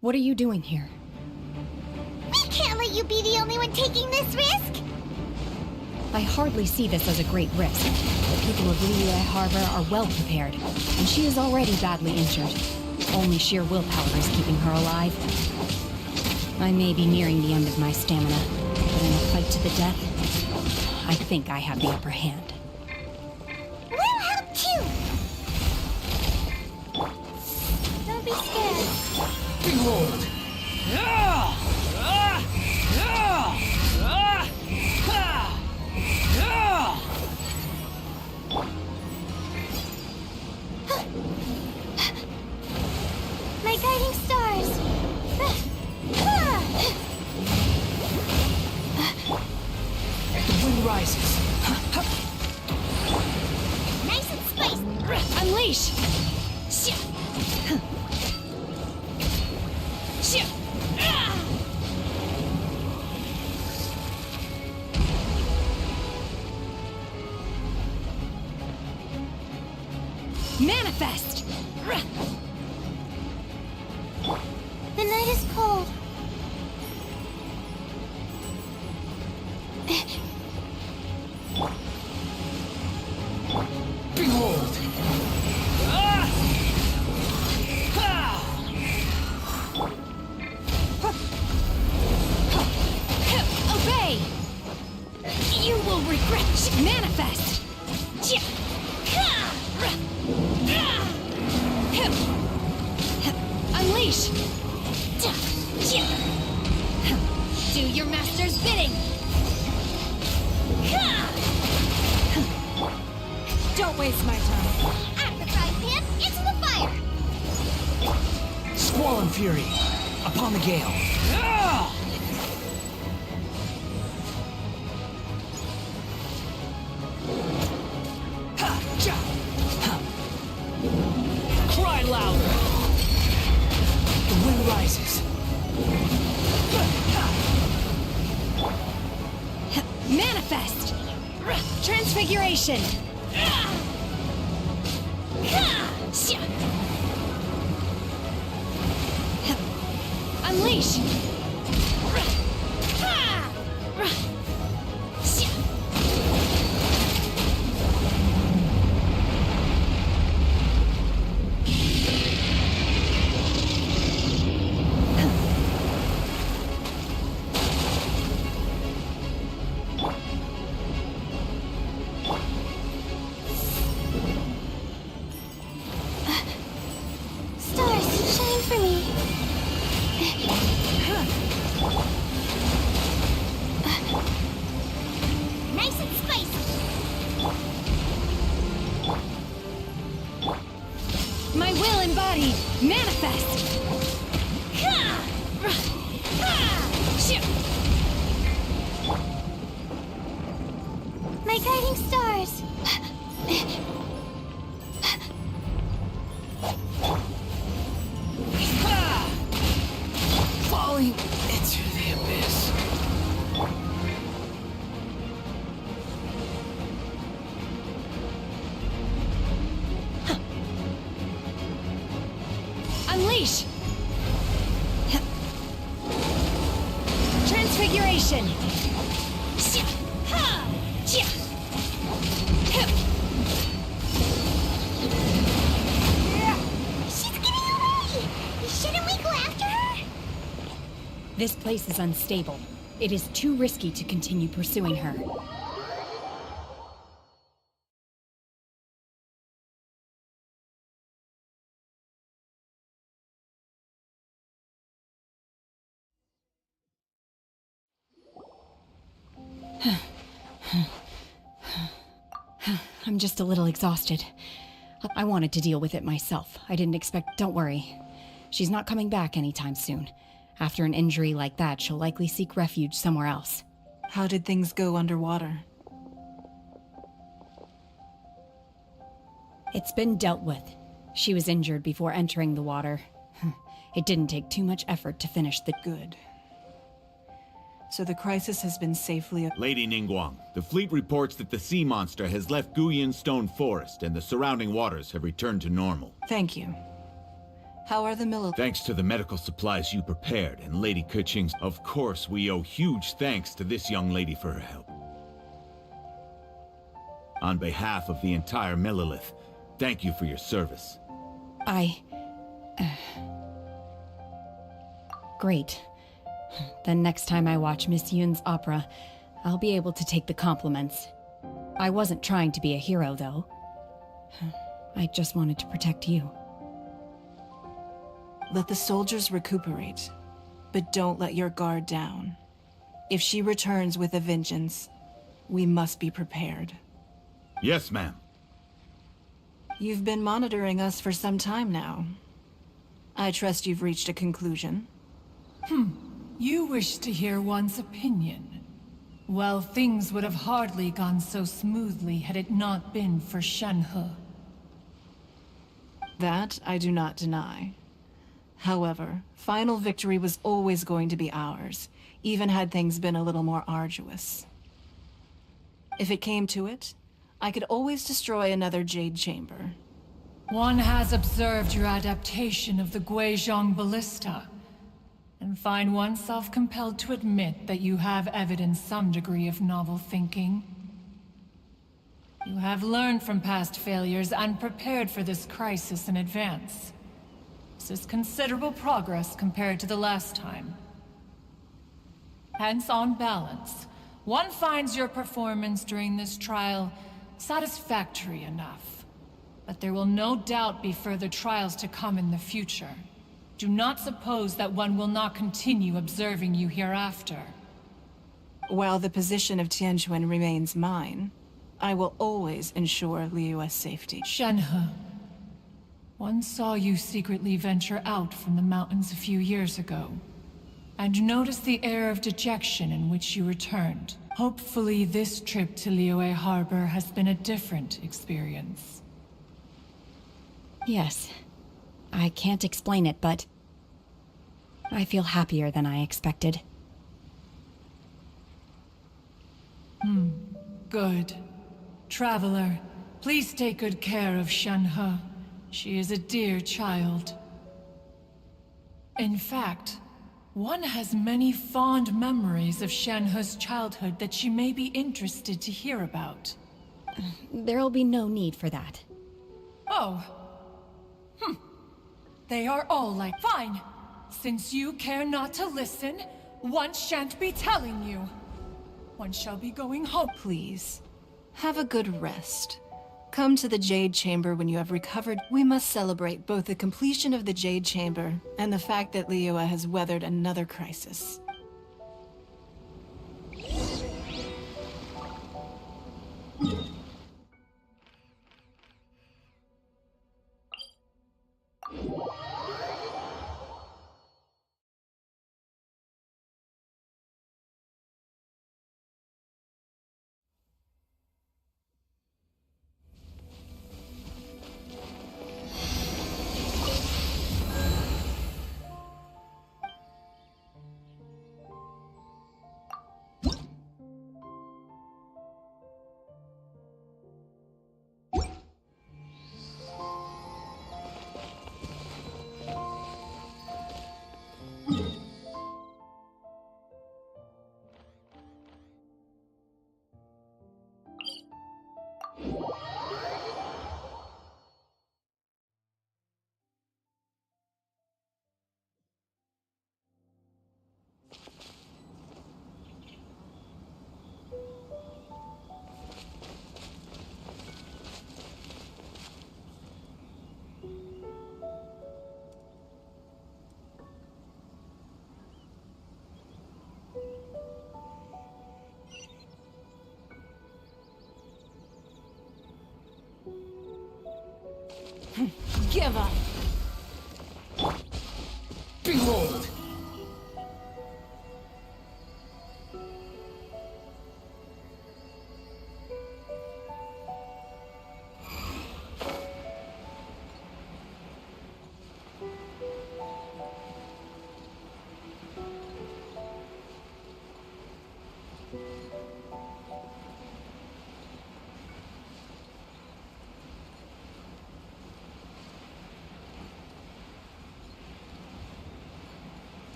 What are you doing here? We can't let you be the only one taking this risk! I hardly see this as a great risk. The people of Liyue Harbor are well prepared, and she is already badly injured. Only sheer willpower is keeping her alive. I may be nearing the end of my stamina, but in a fight to the death, I think I have the upper hand. We'll help too! Don't be scared. Behold! My guiding stars! The wind rises. Nice and spicy! Unleash! Manifest! The night is cold. Behold! Obey! You will regret. Manifest! Unleash! Do your master's bidding! Don't waste my time. Out of the frying pan, into the fire! Squall and fury, upon the gale. Cry louder! The wind rises. Manifest! Transfiguration! Unleash! Stars, shine for me. falling into the abyss. Unleash! Transfiguration! She's getting away! Shouldn't we go after her? This place is unstable. It is too risky to continue pursuing her. I'm just a little exhausted. I wanted to deal with it myself. I didn't expect... Don't worry. She's not coming back anytime soon. After an injury like that, she'll likely seek refuge somewhere else. How did things go underwater? It's been dealt with. She was injured before entering the water. It didn't take too much effort to finish the... Good. So the crisis has been safely... Lady Ningguang, the fleet reports that the sea monster has left Guyan Stone Forest and the surrounding waters have returned to normal. Thank you. How are the Thanks to the medical supplies you prepared and Lady Keqing's... Of course, we owe huge thanks to this young lady for her help. On behalf of the entire Millelith, thank you for your service. Great. Then next time I watch Miss Yun's opera, I'll be able to take the compliments. I wasn't trying to be a hero, though. I just wanted to protect you. Let the soldiers recuperate, but don't let your guard down. If she returns with a vengeance, we must be prepared. Yes, ma'am. You've been monitoring us for some time now. I trust you've reached a conclusion. You wish to hear one's opinion. Well, things would have hardly gone so smoothly had it not been for Shenhe. That I do not deny. However, final victory was always going to be ours, even had things been a little more arduous. If it came to it, I could always destroy another Jade Chamber. One has observed your adaptation of the Guizhong Ballista, and find oneself compelled to admit that you have evidenced some degree of novel thinking. You have learned from past failures and prepared for this crisis in advance. This is considerable progress compared to the last time. Hence, on balance, one finds your performance during this trial satisfactory enough. But there will no doubt be further trials to come in the future. Do not suppose that one will not continue observing you hereafter. While the position of Tianquan remains mine, I will always ensure Liyue's safety. Shenhe, one saw you secretly venture out from the mountains a few years ago, and noticed the air of dejection in which you returned. Hopefully this trip to Liyue Harbor has been a different experience. Yes. I can't explain it, but I feel happier than I expected. Good. Traveler, please take good care of Shenhe. She is a dear child. In fact, one has many fond memories of Shenhe's childhood that she may be interested to hear about. There'll be no need for that. Oh. They are all like... Fine! Since you care not to listen, one shan't be telling you. One shall be going home. Please, have a good rest. Come to the Jade Chamber when you have recovered. We must celebrate both the completion of the Jade Chamber and the fact that Liyue has weathered another crisis. give up. Behold!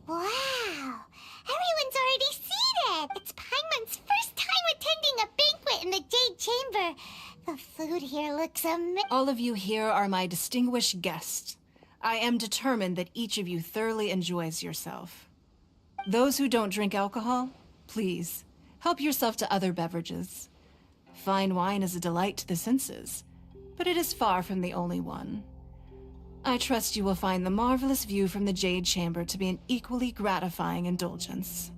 Wow! Everyone's already seated! It's Paimon's first time attending a banquet in the Jade Chamber. The food here looks amazing. All of you here are my distinguished guests. I am determined that each of you thoroughly enjoys yourself. Those who don't drink alcohol, please, help yourself to other beverages. Fine wine is a delight to the senses, but it is far from the only one. I trust you will find the marvelous view from the Jade Chamber to be an equally gratifying indulgence.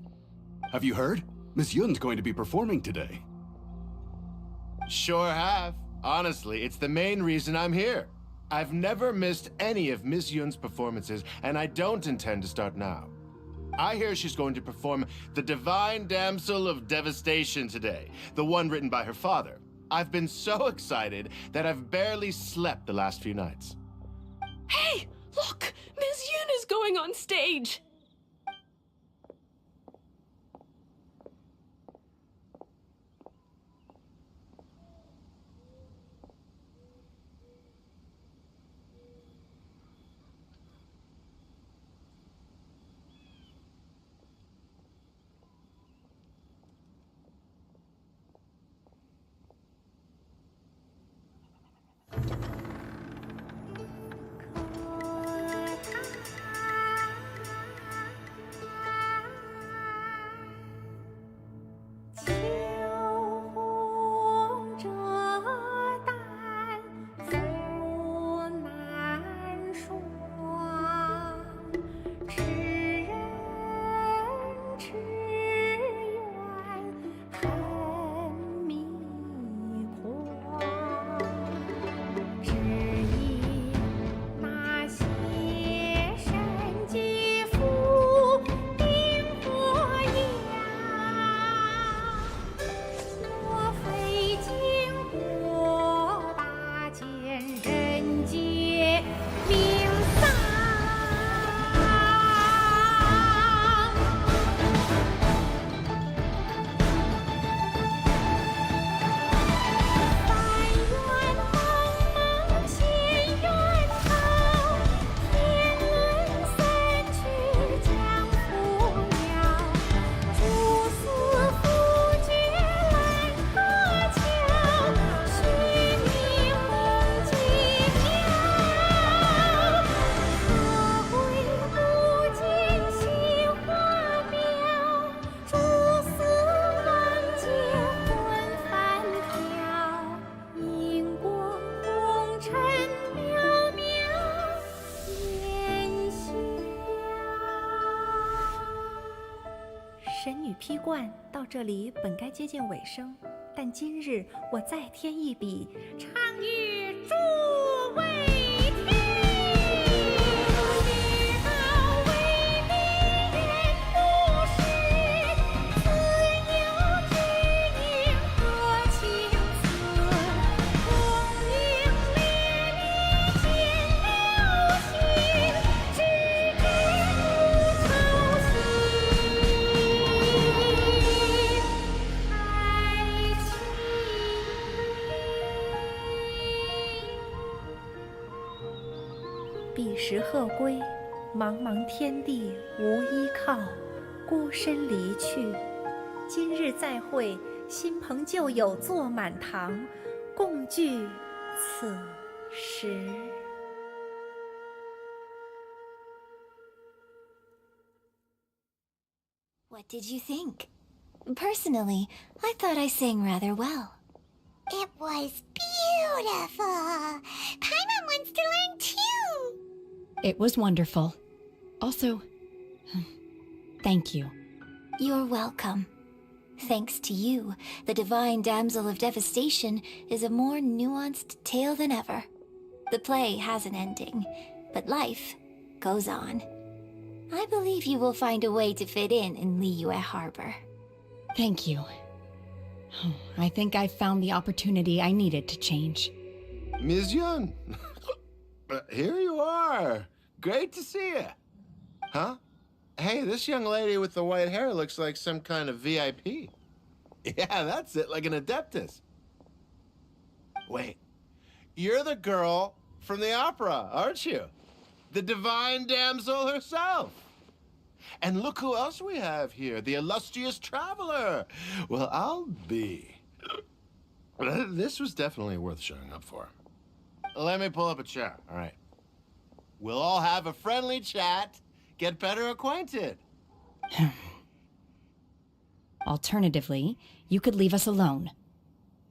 Have you heard? Miss Yun's going to be performing today. Sure have. Honestly, it's the main reason I'm here. I've never missed any of Miss Yun's performances, and I don't intend to start now. I hear she's going to perform The Divine Damsel of Devastation today, the one written by her father. I've been so excited that I've barely slept the last few nights. Hey, look! Miss Yun is going on stage!神女披冠到这里本该接近尾声，但今日我再添一笔，唱与诸位听。知道为民人不是，自有知音和情思，功名烈烈见了心，只知不操心。爱情。彼时鹤归，茫茫天地无依靠，孤身离去。今日再会，新朋旧友坐满堂，共聚此时。What did you think? Personally, I thought I sang rather well. It was beautiful. Paimon wants to learn too. It was wonderful. Also, thank you. You're welcome. Thanks to you, the Divine Damsel of Devastation is a more nuanced tale than ever. The play has an ending, but life goes on. I believe you will find a way to fit in Liyue Harbor. Thank you. I think I've found the opportunity I needed to change. Ms. Yun, here you are. Great to see you. Huh? Hey, this young lady with the white hair looks like some kind of VIP. Yeah, that's it, like an Adeptus. Wait, you're the girl from the opera, aren't you? The Divine Damsel herself. And look who else we have here, the illustrious traveler. Well, I'll be. This was definitely worth showing up for. Let me pull up a chair, all right? We'll all have a friendly chat, get better acquainted. Alternatively, you could leave us alone.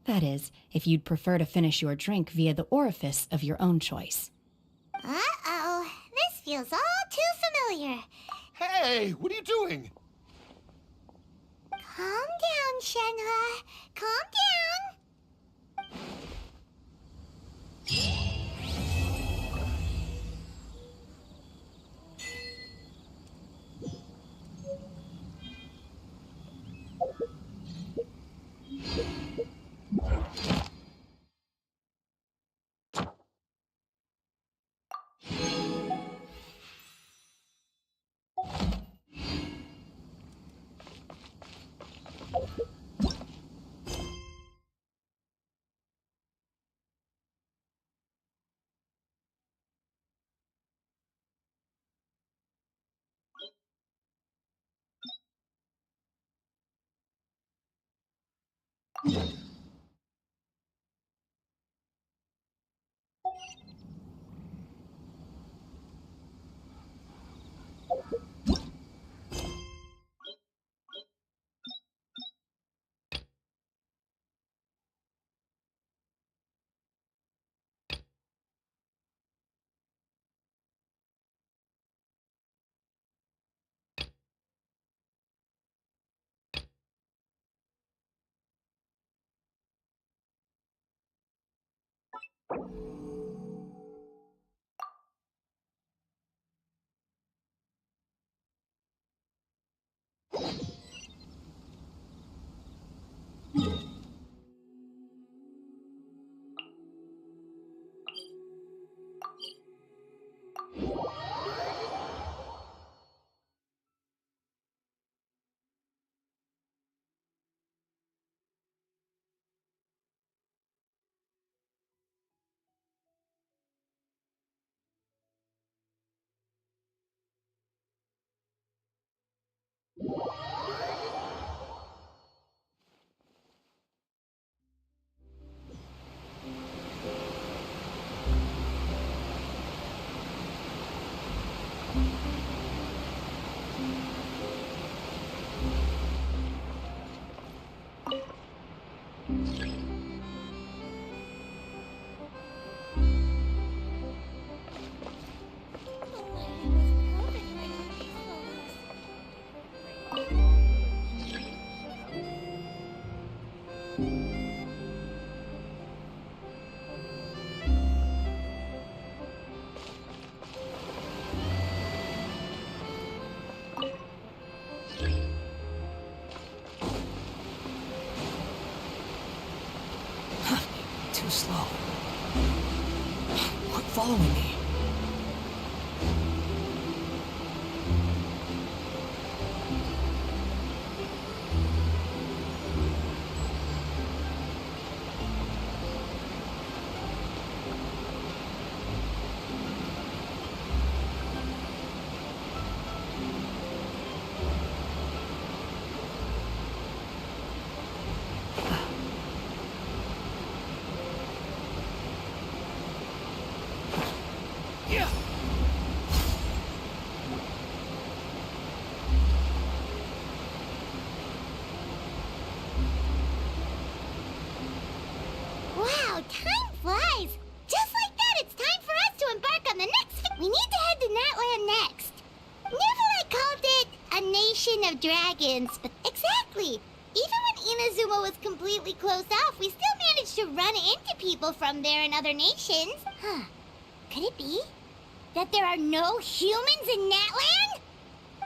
That is, if you'd prefer to finish your drink via the orifice of your own choice. Uh-oh, this feels all too familiar. Hey, what are you doing? Calm down, Shenhe. Calm down. Too slow. Quit following me. of dragons, but exactly. Even when Inazuma was completely closed off, we still managed to run into people from there in other nations. Huh. Could it be that there are no humans in Natland?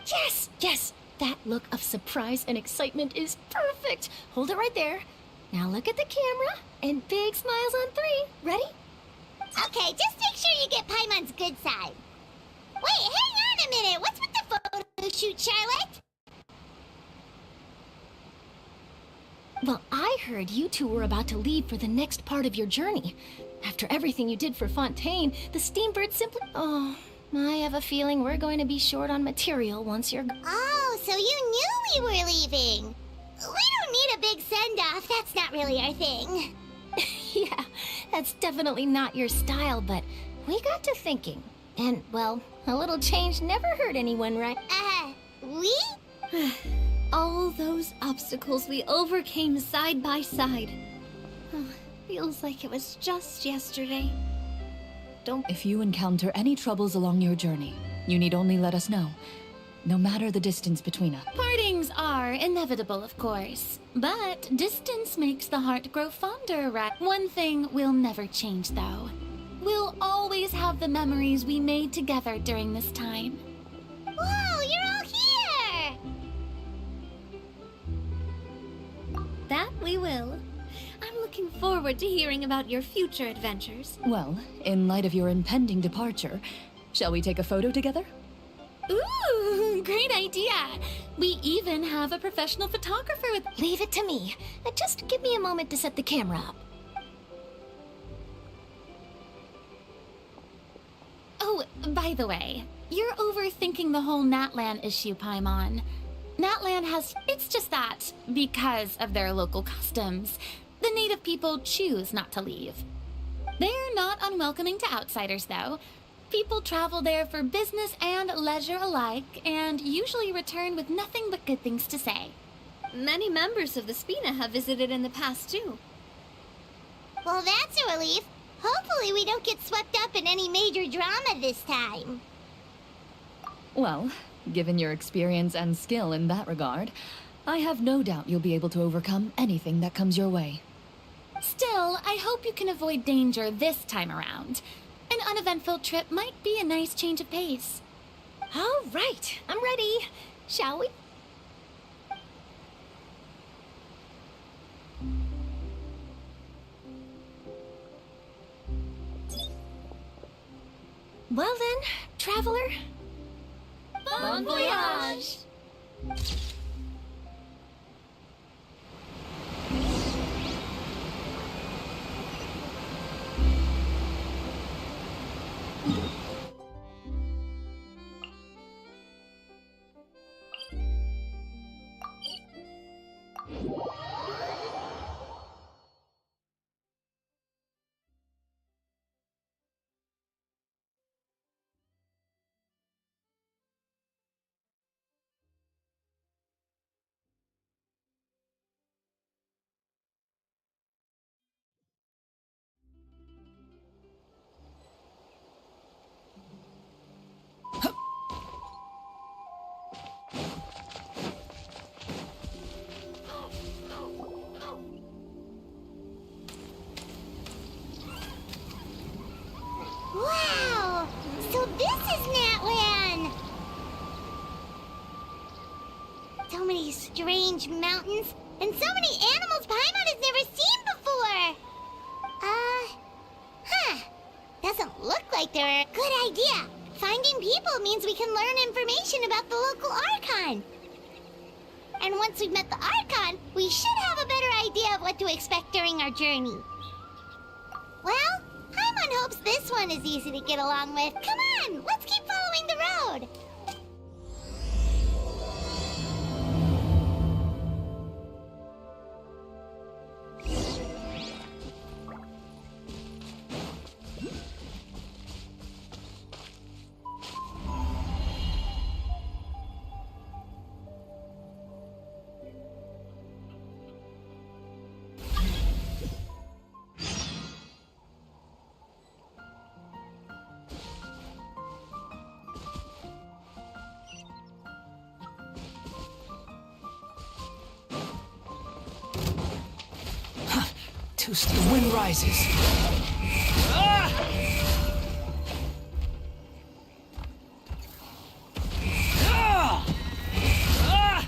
Yes, yes. That look of surprise and excitement is perfect. Hold it right there. Now look at the camera and big smiles on 3. Ready? Okay, just make sure you get Paimon's good side. Wait, hang on a minute. What's with the photo shoot, Charlotte? Well, I heard you two were about to leave for the next part of your journey. After everything you did for Fontaine, the Steambird simply... Oh, I have a feeling we're going to be short on material once you're... Oh, so you knew we were leaving. We don't need a big send-off. That's not really our thing. Yeah, that's definitely not your style, but we got to thinking. And, well, a little change never hurt anyone, right? We? All those obstacles we overcame side by side. Oh, feels like it was just yesterday. If you encounter any troubles along your journey, you need only let us know. No matter the distance between us. Partings are inevitable, of course. But distance makes the heart grow fonder, right? One thing will never change, though. We'll always have the memories we made together during this time. Whoa, you're all here! That we will. I'm looking forward to hearing about your future adventures. Well, in light of your impending departure, shall we take a photo together? Ooh, great idea! We even have a professional photographer with... Leave it to me. Just give me a moment to set the camera up. Oh, by the way, you're overthinking the whole Natlan issue, Paimon. Natlan has... It's just that, because of their local customs, the native people choose not to leave. They're not unwelcoming to outsiders, though. People travel there for business and leisure alike, and usually return with nothing but good things to say. Many members of the Spina have visited in the past, too. Well, that's a relief. Hopefully we don't get swept up in any major drama this time. Well, given your experience and skill in that regard, I have no doubt you'll be able to overcome anything that comes your way. Still, I hope you can avoid danger this time around. An uneventful trip might be a nice change of pace. All right, I'm ready. Shall we? Well then, traveler. Bon voyage! Wow! So this is Natlan! So many strange mountains, and so many animals Paimon has never seen before! Doesn't look like they're a good idea. Finding people means we can learn information about the local Archon. And once we've met the Archon, we should have a better idea of what to expect during our journey. Well, Paimon hopes this one is easy to get along with. Come on, let's keep following the road. The wind rises. Ah! Ah! Ah!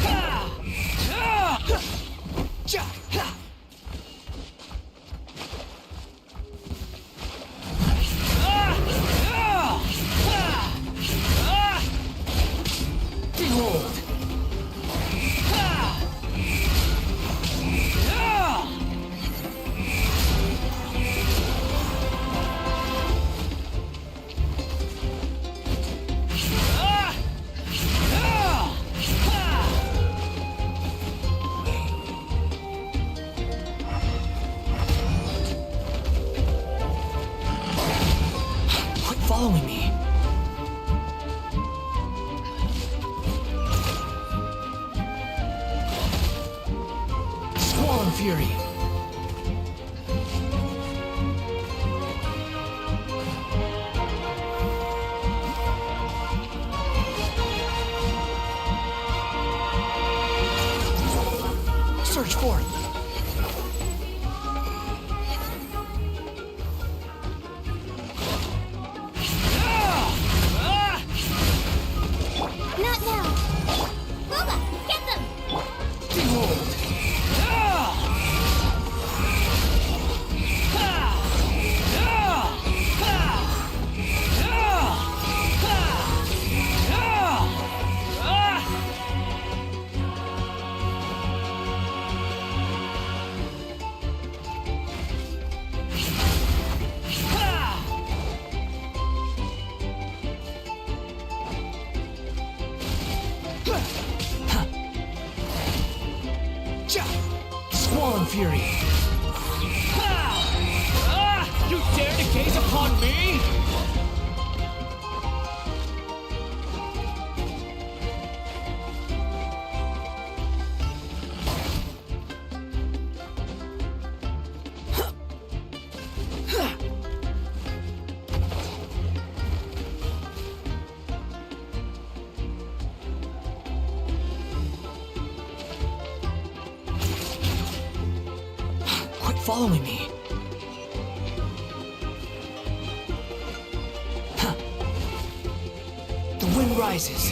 Ah! Ah! Ja! Ha! Ah! Ah! Ah! Ah! Behold! Ah! Ah! Quit following me. Squall and fury. Search for it. Not now. Booba, get them! Behold! Ah! Ah! Ah! Ah! Ah! Ah! Squall and fury. You dare to gaze upon me? Quit following me. Huh. The wind rises.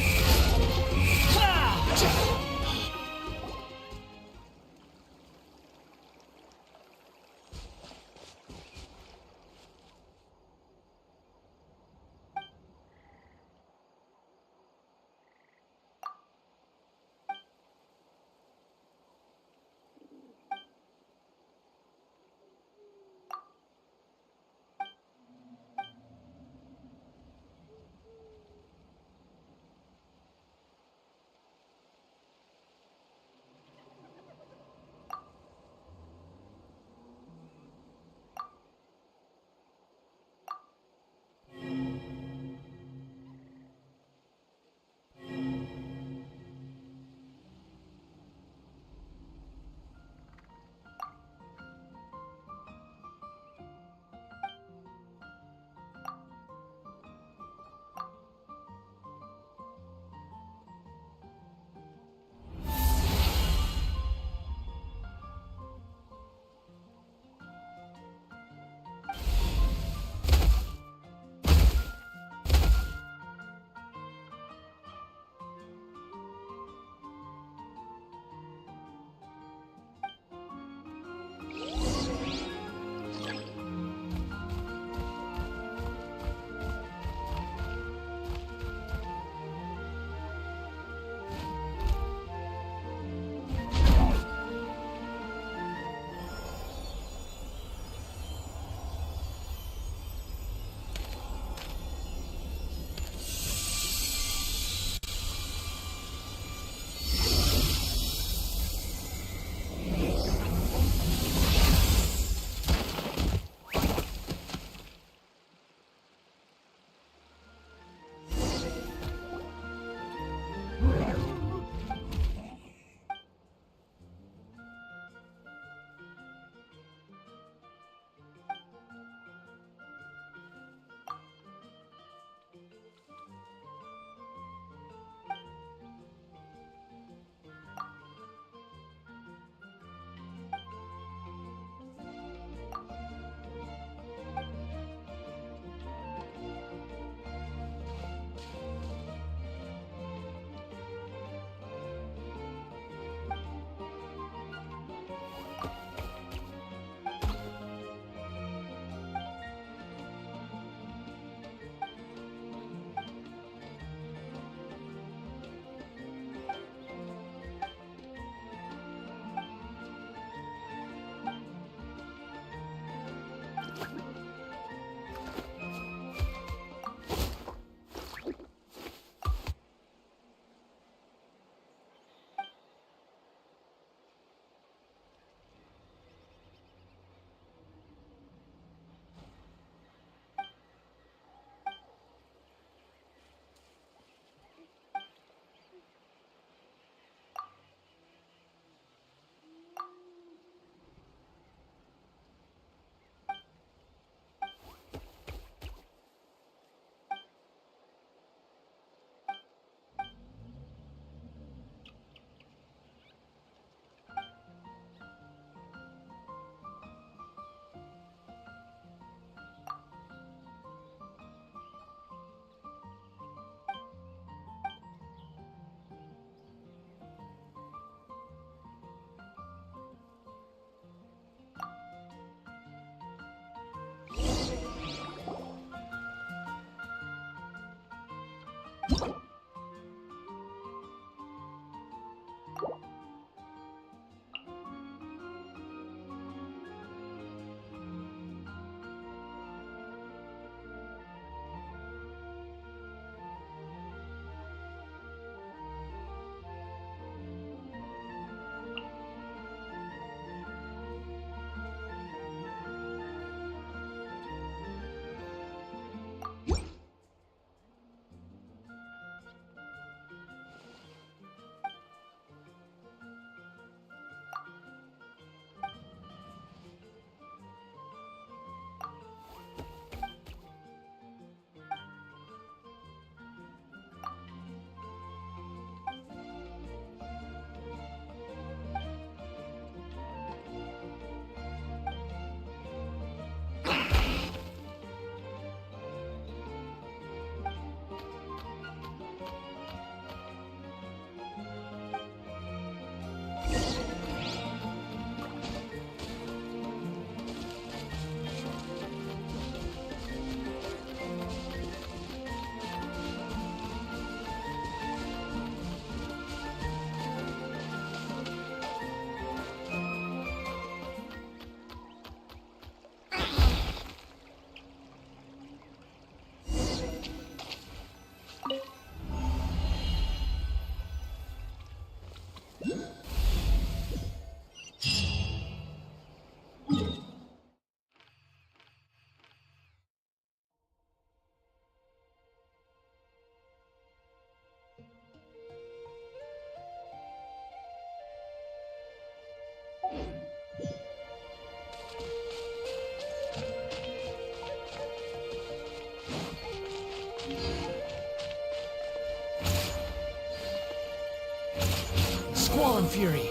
Fury.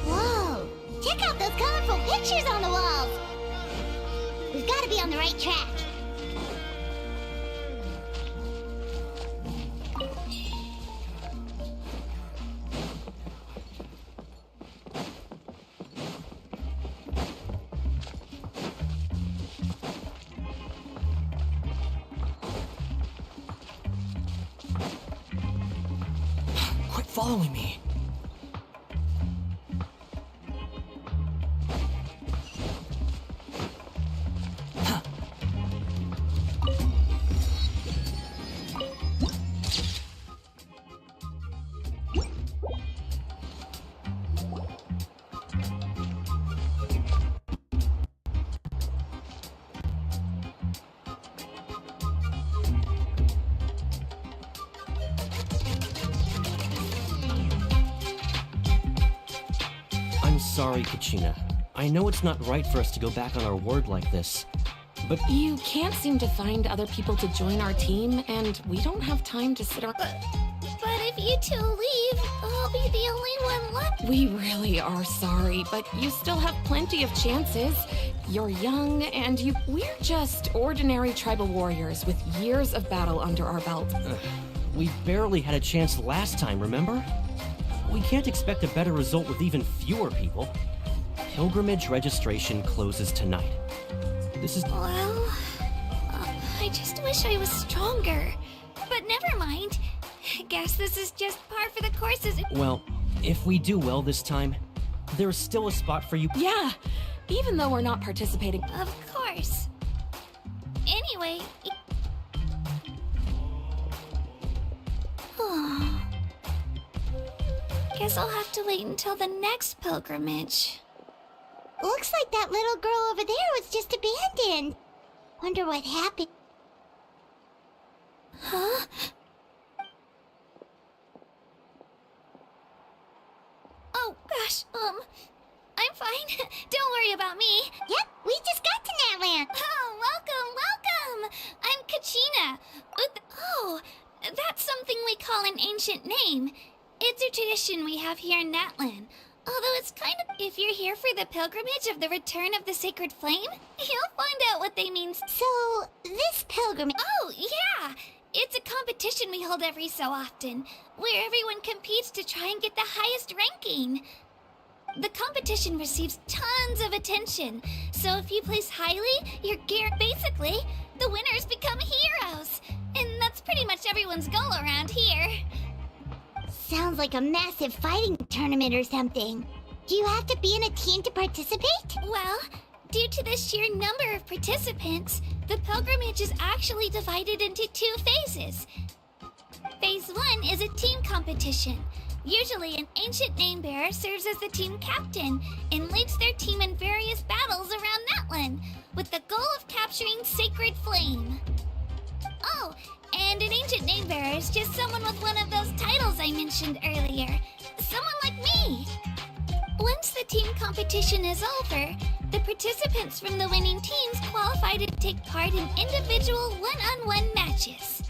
Whoa! Check out those colorful pictures on the walls! We've got to be on the right track. Quit following me. Sorry, Kachina. I know it's not right for us to go back on our word like this, but... You can't seem to find other people to join our team, and we don't have time to sit around... But if you two leave, I'll be the only one left. We really are sorry, but you still have plenty of chances. You're young, and we're just ordinary tribal warriors with years of battle under our belt. We barely had a chance last time, remember? We can't expect a better result with even fewer people. Pilgrimage registration closes tonight. This is... Well, I just wish I was stronger. But never mind. I guess this is just par for the course. Well, if we do well this time, there's still a spot for you. Yeah, even though we're not participating. Of course. Anyway... Guess I'll have to wait until the next pilgrimage. Looks like that little girl over there was just abandoned. Wonder what happened. Huh? Oh, gosh, I'm fine. Don't worry about me. Yep, we just got to Natland. Oh, welcome. I'm Kachina. Oh, that's something we call an ancient name. It's a tradition we have here in Natland. Although it's kind of... If you're here for the pilgrimage of the return of the sacred flame, you'll find out what they mean. So, this pilgrimage... Oh, yeah! It's a competition we hold every so often, where everyone competes to try and get the highest ranking. The competition receives tons of attention, so if you place highly, you're basically, the winners become heroes. And that's pretty much everyone's goal around here. Sounds like a massive fighting tournament or something. Do you have to be in a team to participate? Well, due to the sheer number of participants, the pilgrimage is actually divided into 2 phases. Phase 1 is a team competition. Usually an ancient name bearer serves as the team captain and leads their team in various battles around Natland, with the goal of capturing Sacred Flame. Oh, and an ancient name bearer is just someone with one of those titles I mentioned earlier. Someone like me. Once the team competition is over, the participants from the winning teams qualify to take part in individual one-on-one matches.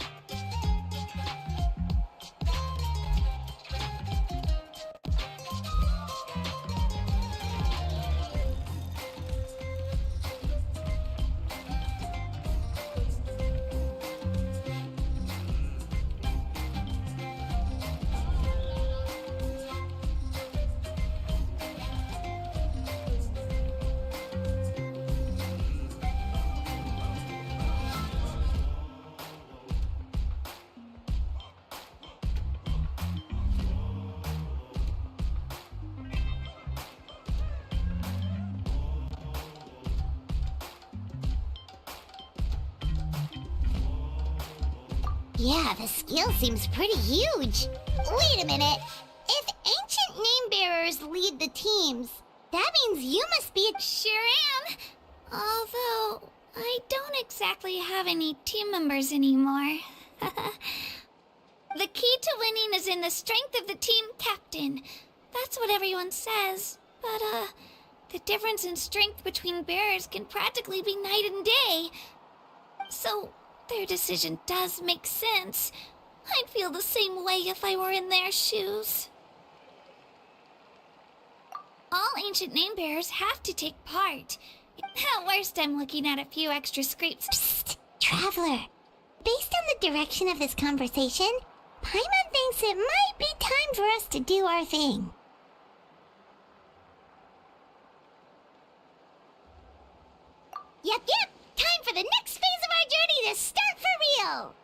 Yeah, the skill seems pretty huge. Wait a minute. If ancient name bearers lead the teams, that means you must be a... Sure am. Although, I don't exactly have any team members anymore. The key to winning is in the strength of the team captain. That's what everyone says. But, The difference in strength between bearers can practically be night and day. So, their decision does make sense. I'd feel the same way if I were in their shoes. All ancient name bearers have to take part. At worst, I'm looking at a few extra scrapes. Psst, Traveler. Based on the direction of this conversation, Paimon thinks it might be time for us to do our thing. Yep. Time for the next phase of our journey to start for real!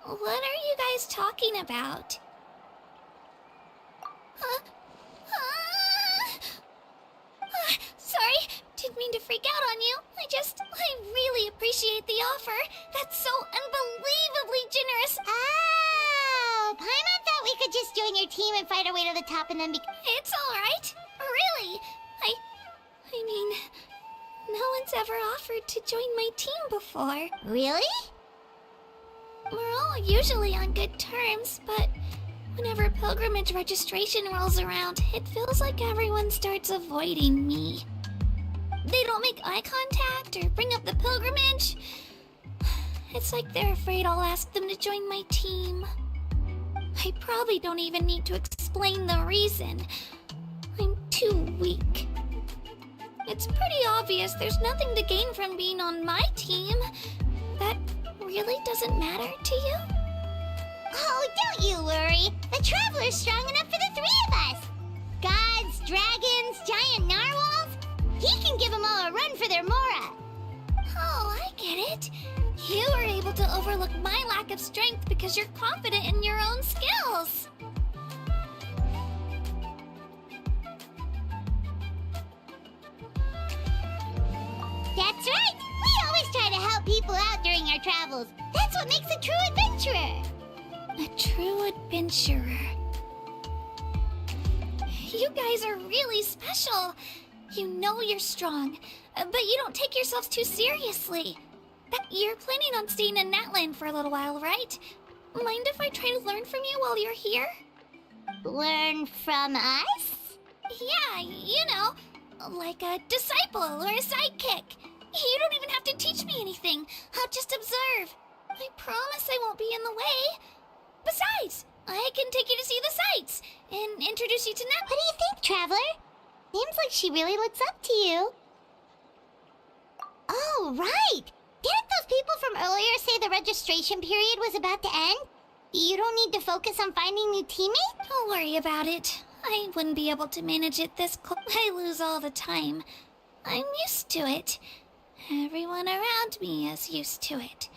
What are you guys talking about? Sorry, didn't mean to freak out on you. I really appreciate the offer. That's so unbelievably generous. Oh, Paimon thought we could just join your team and fight our way to the top and then be... It's alright. Really. I mean, no one's ever offered to join my team before. Really? We're all usually on good terms, but whenever pilgrimage registration rolls around, it feels like everyone starts avoiding me. They don't make eye contact or bring up the pilgrimage. It's like they're afraid I'll ask them to join my team. I probably don't even need to explain the reason. I'm too weak. It's pretty obvious there's nothing to gain from being on my team. That really doesn't matter to you? Oh, don't you worry. The Traveler's strong enough for the three of us. Gods, dragons, giant narwhals. He can give them all a run for their Mora. Oh, I get it. You were able to overlook my lack of strength because you're confident in your own skills. That's right. We always try to help people out during our travels. That's what makes a true adventurer. A true adventurer. You guys are really special. You know you're strong, but you don't take yourselves too seriously. You're planning on staying in Natland for a little while, right? Mind if I try to learn from you while you're here? Learn from us? Yeah, you know, like a disciple or a sidekick. You don't even have to teach me anything. I'll just observe. I promise I won't be in the way. Besides, I can take you to see the sights and introduce you to Natland. What do you think, Traveler? Seems like she really looks up to you. Oh, right! Didn't those people from earlier say the registration period was about to end? You don't need to focus on finding new teammates? Don't worry about it. I wouldn't be able to manage it this close. I lose all the time. I'm used to it. Everyone around me is used to it.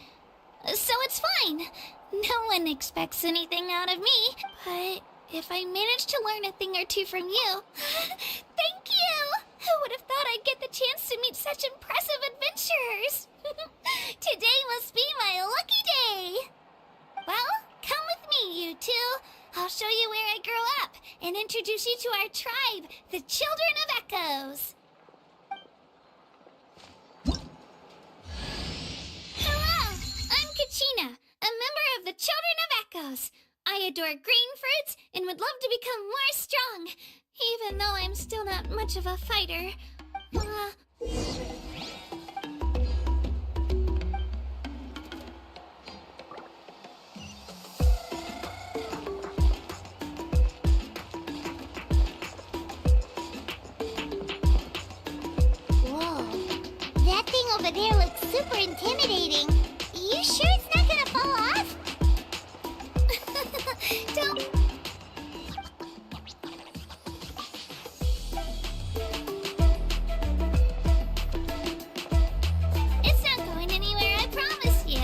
So it's fine. No one expects anything out of me. But if I manage to learn a thing or two from you... Thank you! Who would have thought I'd get the chance to meet such impressive adventurers? Today must be my lucky day! Well, come with me, you two. I'll show you where I grew up and introduce you to our tribe, the Children of Echoes. Hello, I'm Kachina, a member of the Children of Echoes. I adore green fruits and would love to become more strong, even though I'm still not much of a fighter. Whoa, that thing over there looks super intimidating. You sure it's not gonna fall off? Don't... It's not going anywhere, I promise you.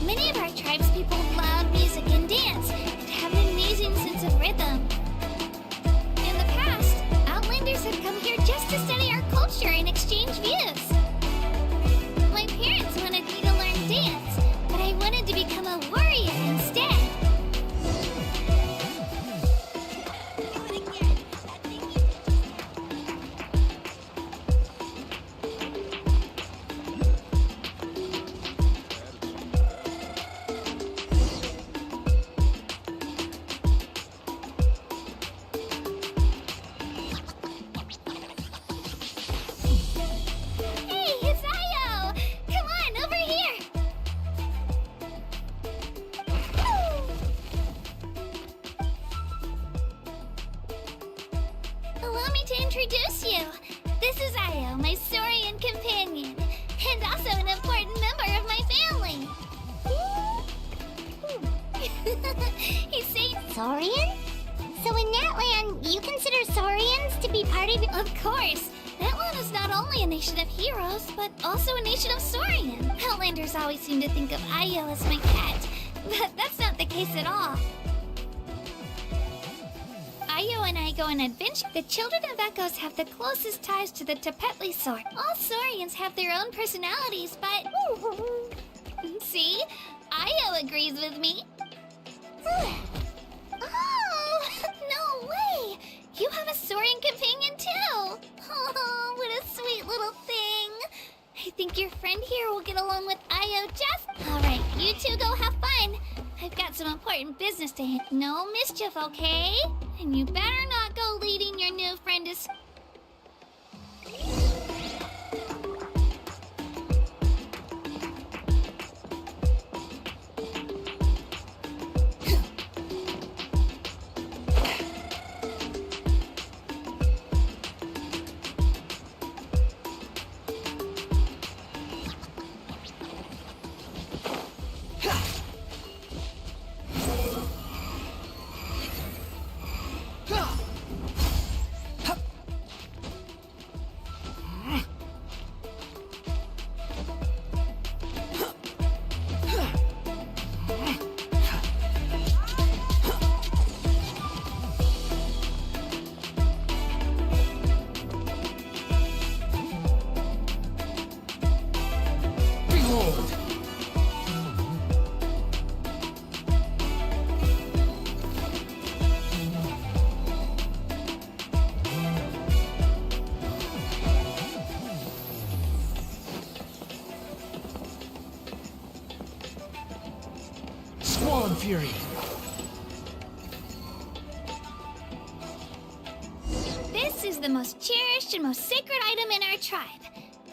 Many of our tribespeople love music and dance and have an amazing sense of rhythm. In the past, Outlanders have come here just to study our culture and exchange views. My parents wanted me to learn dance, but I wanted to become a warrior instead. to introduce you. This is Io, my Saurian companion, and also an important member of my family. He's saying Saurian? So in Natlan, you consider Saurians to be part of... Of course. Natlan is not only a nation of heroes, but also a nation of Saurian. Outlanders always seem to think of Io as my pet, but that's not the case at all. Io and I go on adventure. The children of Echoes have the closest ties to the Tepetli sword. All Saurians have their own personalities, but... See? Io agrees with me. Oh, no way! You have a Saurian companion too! Oh, what a sweet little thing! I think your friend here will get along with Io just... Alright, you two go have fun. I've got some important business to handle. No mischief, okay? And you better not go leading your new friend to... Fury. This is the most cherished and most sacred item in our tribe.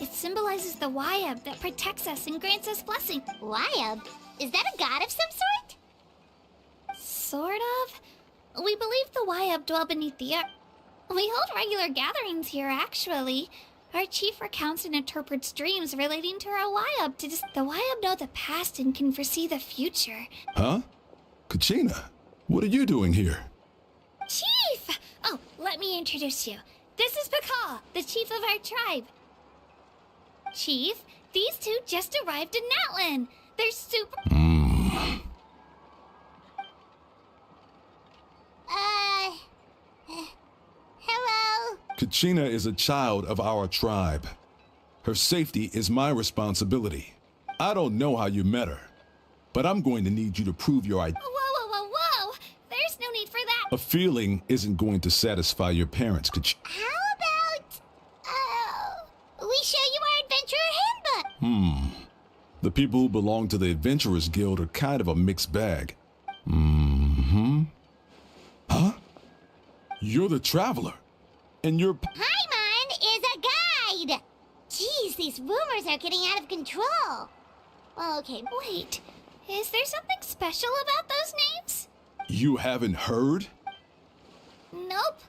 It symbolizes the Wyab that protects us and grants us blessing. Wyab? Is that a god of some sort? Sort of. We believe the Wyab dwell beneath the earth. We hold regular gatherings here, actually. Our chief recounts and interprets dreams relating to our Wyab to the Wyab know the past and can foresee the future. Huh? Kachina, what are you doing here? Chief! Oh, let me introduce you. This is Pakal, the chief of our tribe. Chief, these two just arrived in Natlan. They're super... Hello? Kachina is a child of our tribe. Her safety is my responsibility. I don't know how you met her, but I'm going to need you to prove your identity. Whoa! There's no need for that. A feeling isn't going to satisfy your parents, Kachina. How about... we show you our adventurer handbook? The people who belong to the Adventurers Guild are kind of a mixed bag. Huh? You're the traveler. And you're... Paimon is a guide! Jeez, these rumors are getting out of control. Okay, wait. Is there something special about those names? You haven't heard? Nope.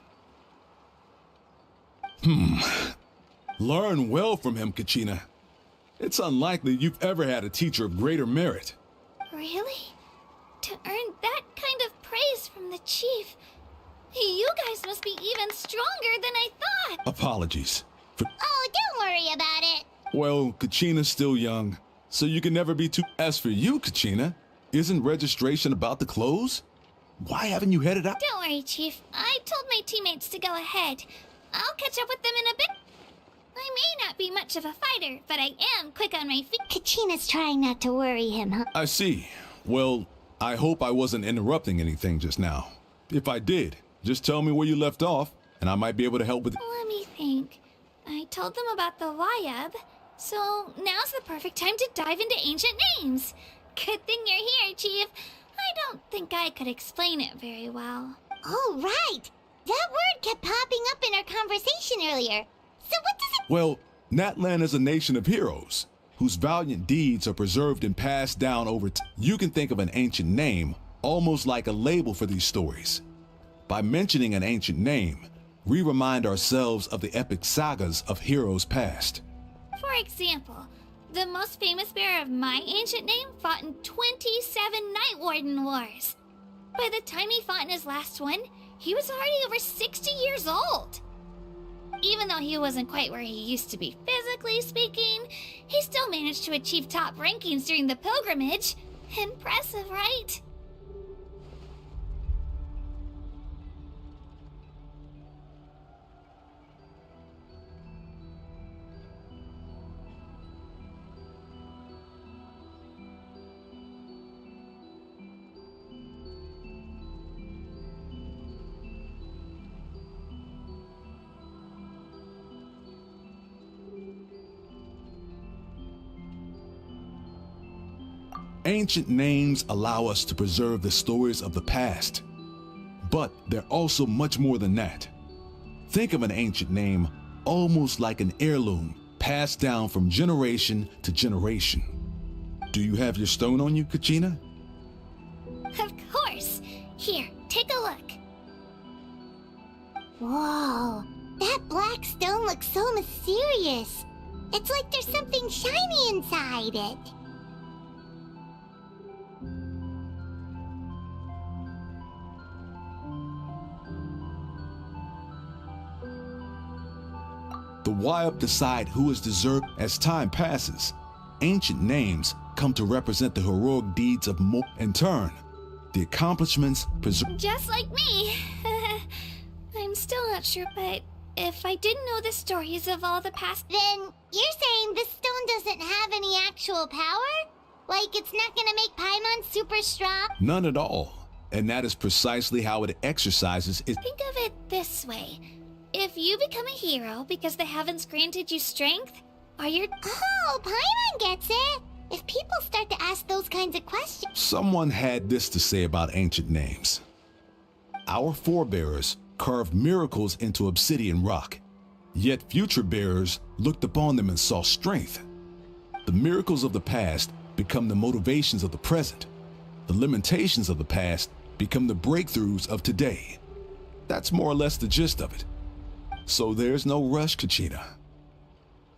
Learn well from him, Kachina. It's unlikely you've ever had a teacher of greater merit. Really? To earn that kind of praise from the chief, you guys must be even stronger than I thought. Apologies. Oh, don't worry about it. Well, Kachina's still young, so you can never be too... As for you, Kachina, isn't registration about to close? Why haven't you headed out? Don't worry, Chief. I told my teammates to go ahead. I'll catch up with them in a bit. I may not be much of a fighter, but I am quick on my feet. Kachina's trying not to worry him, huh? I see. Well, I hope I wasn't interrupting anything just now. If I did, just tell me where you left off, and I might be able to help with it. Let me think. I told them about the Wyab, so now's the perfect time to dive into ancient names. Good thing you're here, Chief. I don't think I could explain it very well. Oh, right. That word kept popping up in our conversation earlier. So what does it... Well, Natlan is a nation of heroes, whose valiant deeds are preserved and passed down over time. You can think of an ancient name almost like a label for these stories. By mentioning an ancient name, we remind ourselves of the epic sagas of heroes past. For example, the most famous bearer of my ancient name fought in 27 Night Warden Wars. By the time he fought in his last one, he was already over 60 years old. Even though he wasn't quite where he used to be physically speaking, he still managed to achieve top rankings during the pilgrimage. Impressive, right? Ancient names allow us to preserve the stories of the past, but they're also much more than that. Think of an ancient name almost like an heirloom passed down from generation to generation. Do you have your stone on you, Kachina? Of course. Here, take a look. Whoa, that black stone looks so mysterious. It's like there's something shiny inside it. The Wayup decide who is deserved as time passes. Ancient names come to represent the heroic deeds of Mo. In turn, the accomplishments preserved. Just like me. I'm still not sure, but if I didn't know the stories of all the past... Then you're saying this stone doesn't have any actual power? Like it's not gonna make Paimon super strong? None at all. And that is precisely how it exercises its... Think of it this way. If you become a hero because the heavens granted you strength, are your... Oh, Paimon gets it! If people start to ask those kinds of questions... Someone had this to say about ancient names. Our forebears carved miracles into obsidian rock, yet future bearers looked upon them and saw strength. The miracles of the past become the motivations of the present. The limitations of the past become the breakthroughs of today. That's more or less the gist of it. So there's no rush, Kachina.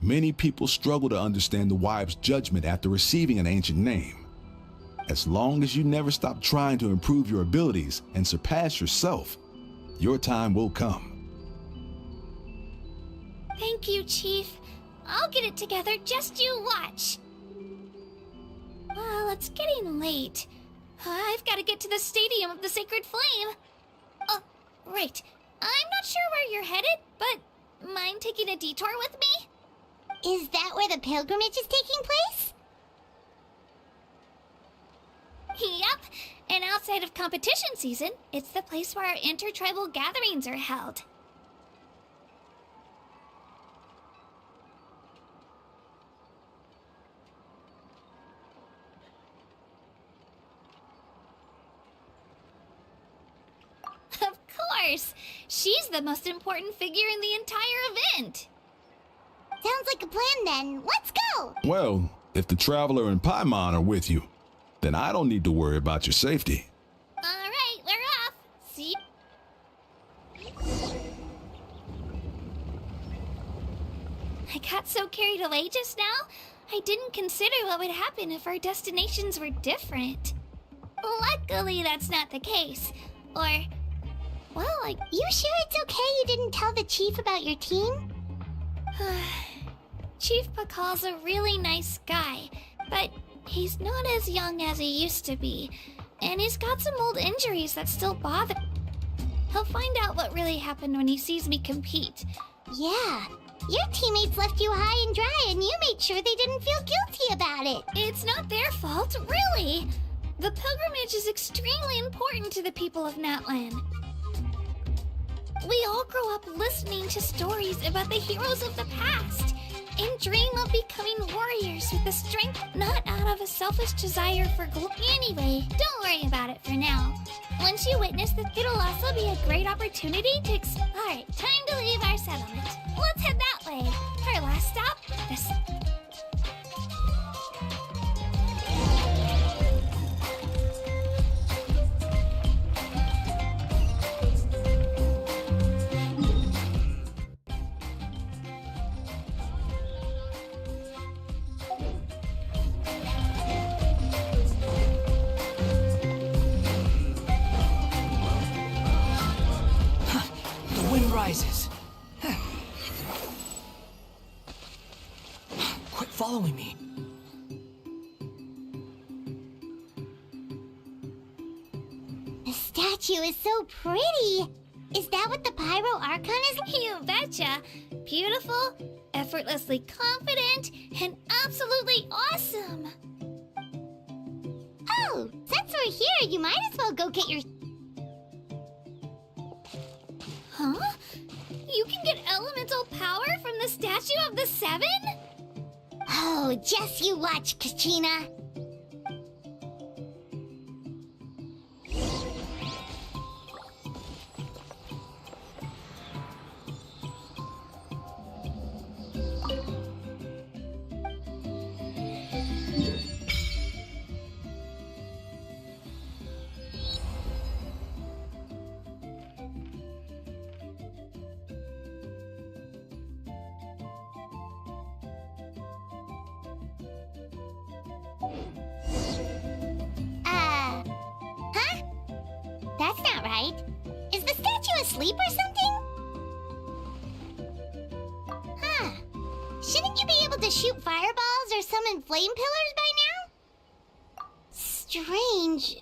Many people struggle to understand the Wayup's judgment after receiving an ancient name. As long as you never stop trying to improve your abilities and surpass yourself, your time will come. Thank you, Chief. I'll get it together, just you watch. Well, it's getting late. I've got to get to the Stadium of the Sacred Flame. Oh, right. I'm not sure where you're headed, but mind taking a detour with me? Is that where the pilgrimage is taking place? Yep, and outside of competition season, it's the place where our intertribal gatherings are held. Of course! She's the most important figure in the entire event! Sounds like a plan then. Let's go! Well, if the Traveler and Paimon are with you, then I don't need to worry about your safety. Alright, we're off! See I got so carried away just now, I didn't consider what would happen if our destinations were different. Luckily, that's not the case. Or... well, like... You sure it's okay you didn't tell the Chief about your team? Chief Pakal's a really nice guy, but he's not as young as he used to be, and he's got some old injuries that still bother. He'll find out what really happened when he sees me compete. Yeah, your teammates left you high and dry and you made sure they didn't feel guilty about it. It's not their fault, really. The pilgrimage is extremely important to the people of Natlan. We all grow up listening to stories about the heroes of the past and dream of becoming warriors with the strength not out of a selfish desire for glory. Anyway, don't worry about it for now. Once you witness this, it'll also be a great opportunity to Alright, time to leave our settlement. Let's head that way. Our last stop, this. following me. The statue is so pretty. Is that what the Pyro Archon is? You betcha. Beautiful, effortlessly confident, and absolutely awesome. Oh, since we're here, you might as well go get your... Huh? You can get elemental power from the Statue of the Seven? Oh, just you watch, Kachina. Huh? That's not right. Is the statue asleep or something? Huh. Shouldn't you be able to shoot fireballs or summon flame pillars by now? Strange.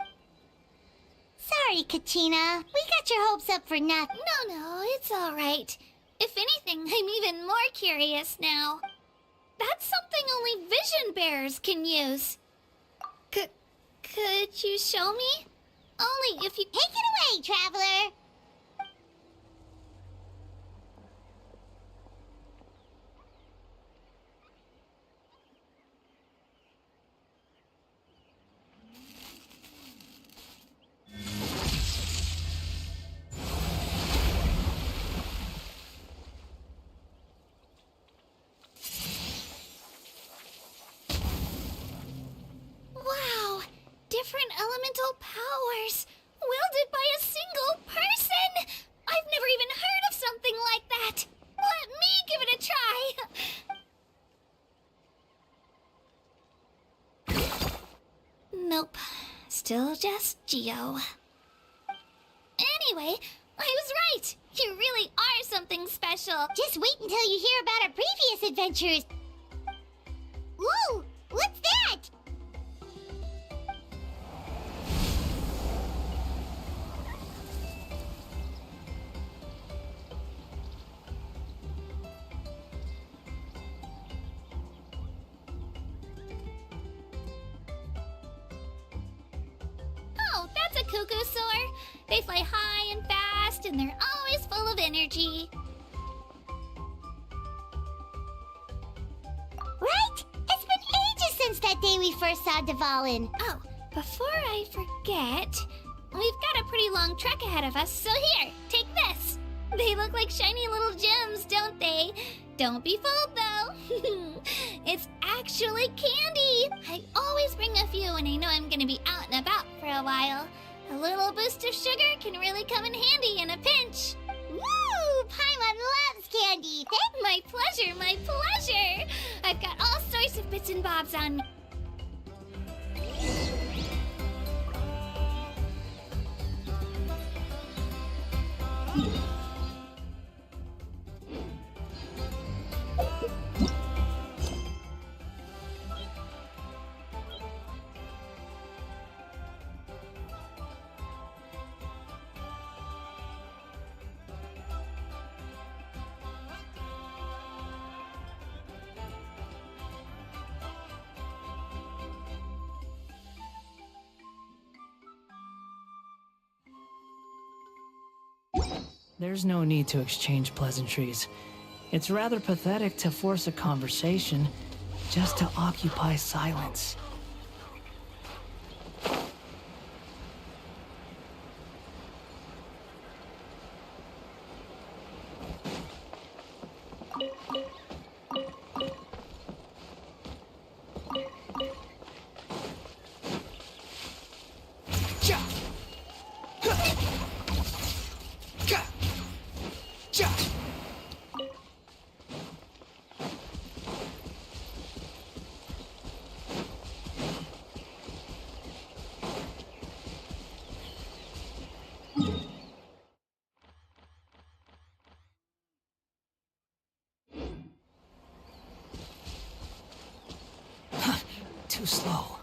Sorry, Kachina. We got your hopes up for nothing. No, it's all right. If anything, I'm even more curious now. That's something only vision bearers can use. Could you show me? Only if you... Take it away, traveler! Wow! Different elemental powers, wielded by a single person! I've never even heard of something like that! Let me give it a try! Nope. Still just Geo. Anyway, I was right! You really are something special! Just wait until you hear about our previous adventures! Whoa! What's that? Oh, that's a cuckoo-soar. They fly high and fast, and they're always full of energy. Right? It's been ages since that day we first saw Dvalin. Oh, before I forget, we've got a pretty long trek ahead of us, so here, take this. They look like shiny little gems, don't they? Don't be fooled, though. It's actually candy. I always bring a few when I know I'm gonna be out and about for a while. A little boost of sugar can really come in handy in a pinch. Woo! Paimon loves candy. My pleasure, my pleasure. I've got all sorts of bits and bobs on me. There's no need to exchange pleasantries. It's rather pathetic to force a conversation just to occupy silence. too slow.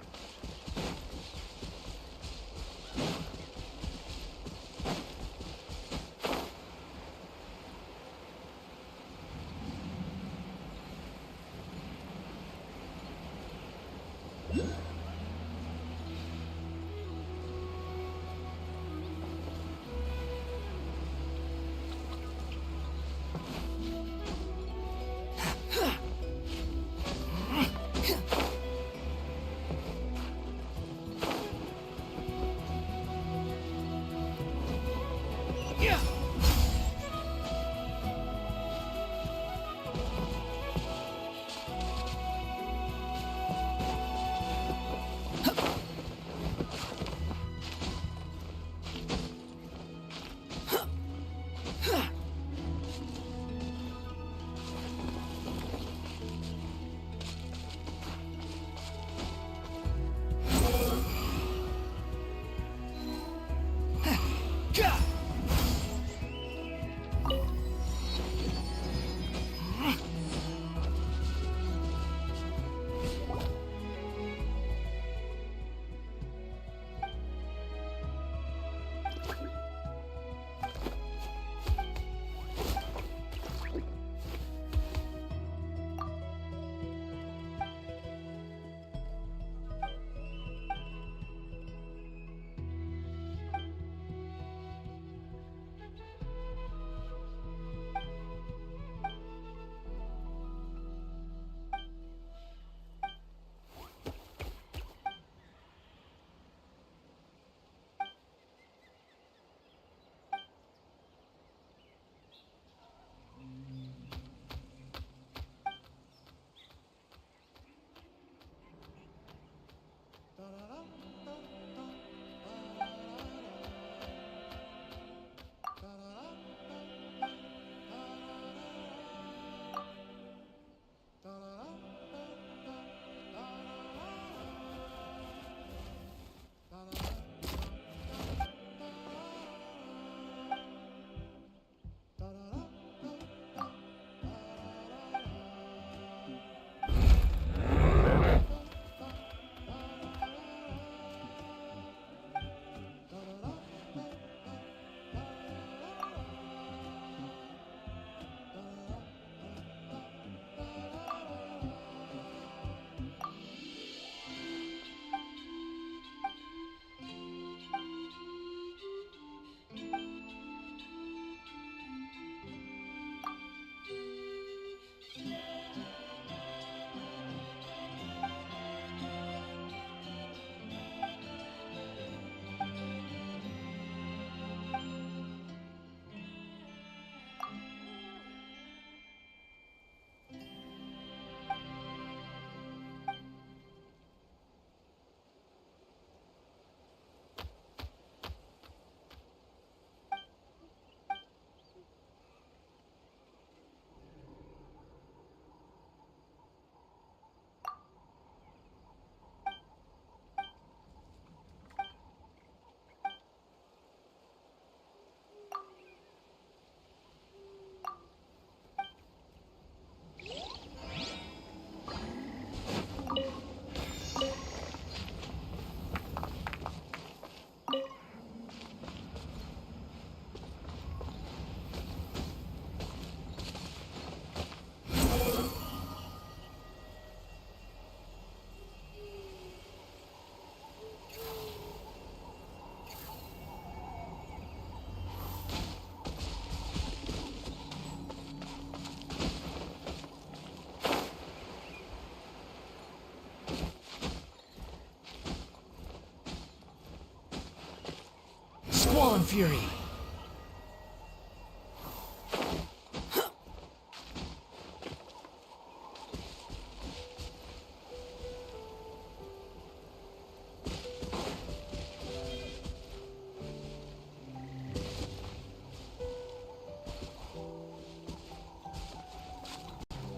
Squall and Fury.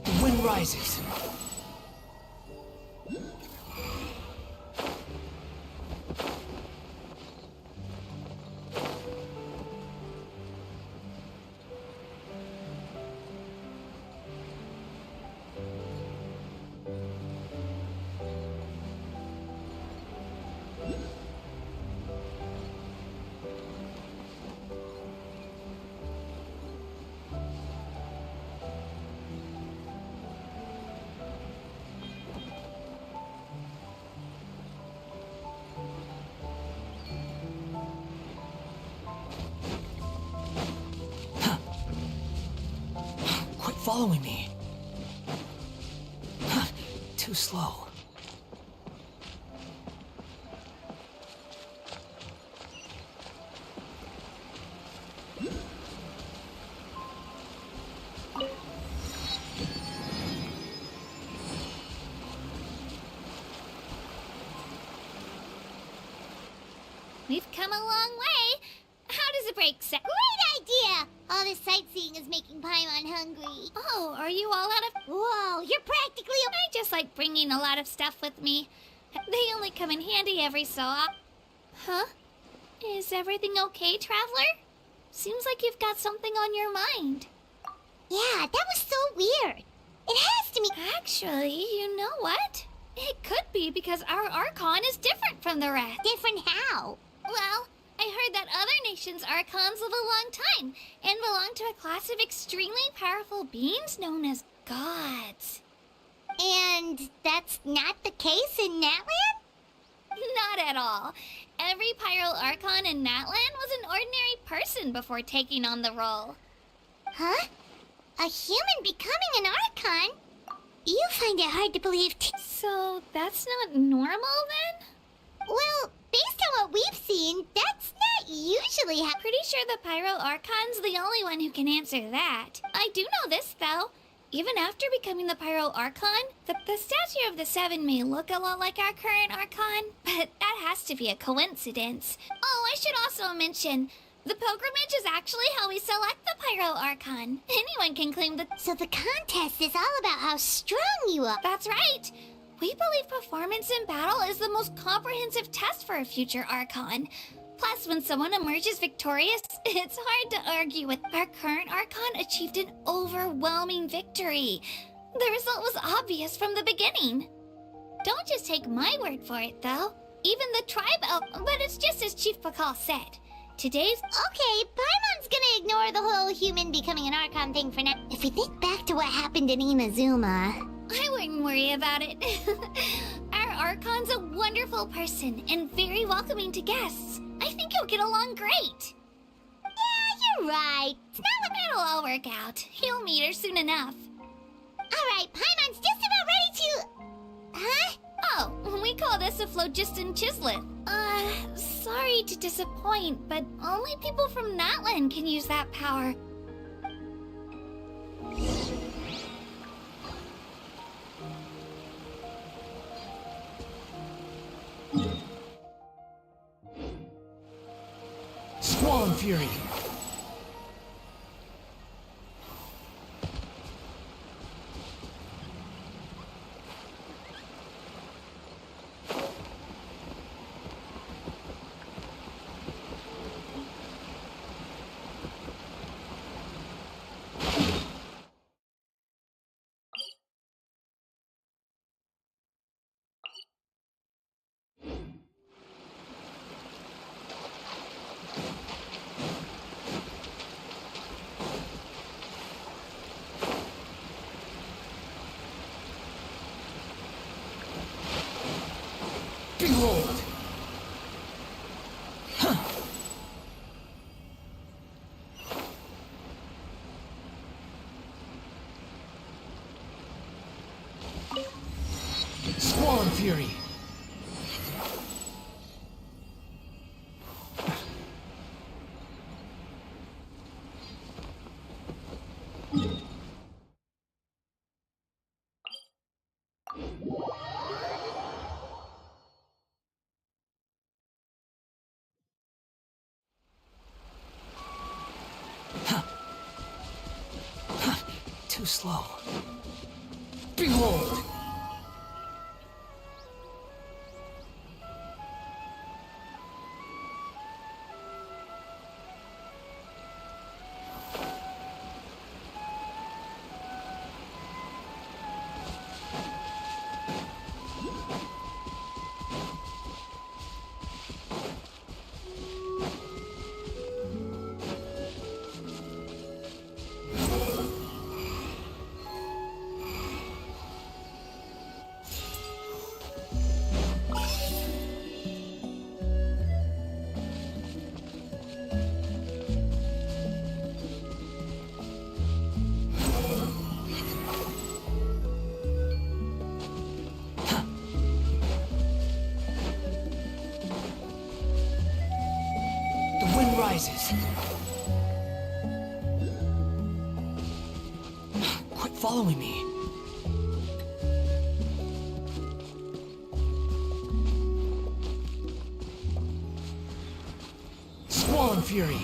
The wind rises. following me. Too slow. We've come a long way. How does the break sound? Great idea! All this sightseeing is making Paimon hungry. Oh, are you all out of... Whoa, you're practically... I just like bringing a lot of stuff with me. They only come in handy every so often. Huh? Is everything okay, Traveler? Seems like you've got something on your mind. Yeah, that was so weird. It has to be... Actually, you know what? It could be because our Archon is different from the rest. Different how? Well, I heard that other nations' Archons live a long time and belong to a class of extremely powerful beings known as gods. And that's not the case in Natlan? Not at all. Every Pyro Archon in Natlan was an ordinary person before taking on the role. Huh? A human becoming an Archon? You find it hard to believe So that's not normal then? Well, based on what we've seen, that's not usually how... Pretty sure the Pyro Archon's the only one who can answer that. I do know this, though. Even after becoming the Pyro Archon, the statue of the Seven may look a lot like our current Archon, but that has to be a coincidence. Oh, I should also mention, the pilgrimage is actually how we select the Pyro Archon. Anyone can claim the... So the contest is all about how strong you are. That's right. We believe performance in battle is the most comprehensive test for a future Archon. Plus, when someone emerges victorious, it's hard to argue with. Our current Archon achieved an overwhelming victory. The result was obvious from the beginning. Don't just take my word for it, though. Even the tribe but it's just as Chief Pakal said. Today's... Okay, Paimon's gonna ignore the whole human becoming an Archon thing for now. If we think back to what happened in Inazuma... I wouldn't worry about it. Our Archon's a wonderful person and very welcoming to guests. I think you'll get along great. Yeah, you're right. It'll all work out. You'll meet her soon enough. Alright, Paimon's just about ready to... Huh? Oh, we call this a phlogiston chisleth. Sorry to disappoint, but only people from Natlan can use that power. Squall and Fury. Behold! Squall and Fury. Too slow. Behold! surprises. Quit following me. Squall and Fury.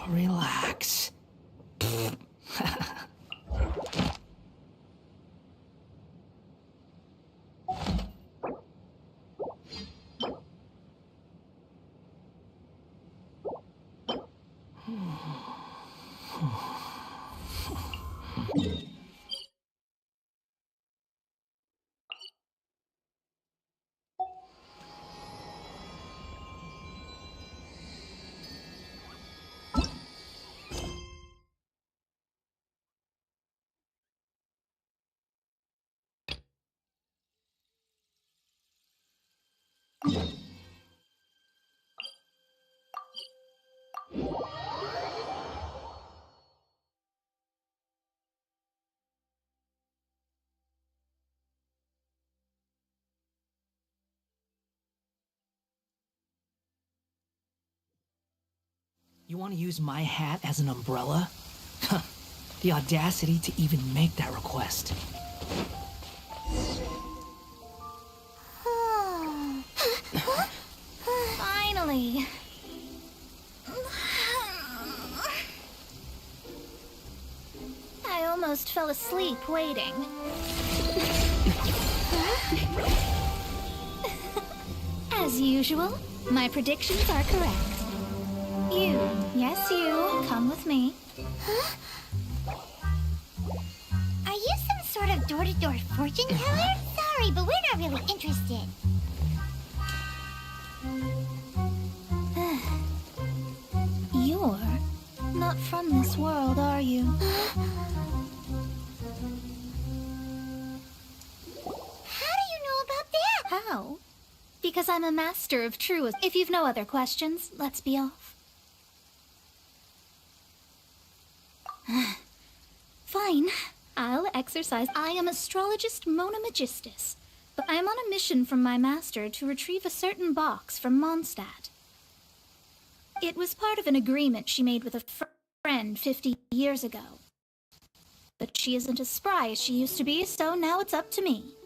Relax. You want to use my hat as an umbrella? The audacity to even make that request. Finally. I almost fell asleep waiting. As usual, my predictions are correct. You, yes you, come with me. Huh? Are you some sort of door-to-door fortune teller? Sorry, but we're not really interested. You're not from this world, are you? How do you know about that? How? Because I'm a master of truth. If you've no other questions, let's be off. Fine. I'll exercise. I am astrologist Mona Magistus, but I am on a mission from my master to retrieve a certain box from Mondstadt. It was part of an agreement she made with a friend 50 years ago. But she isn't as spry as she used to be, so now it's up to me.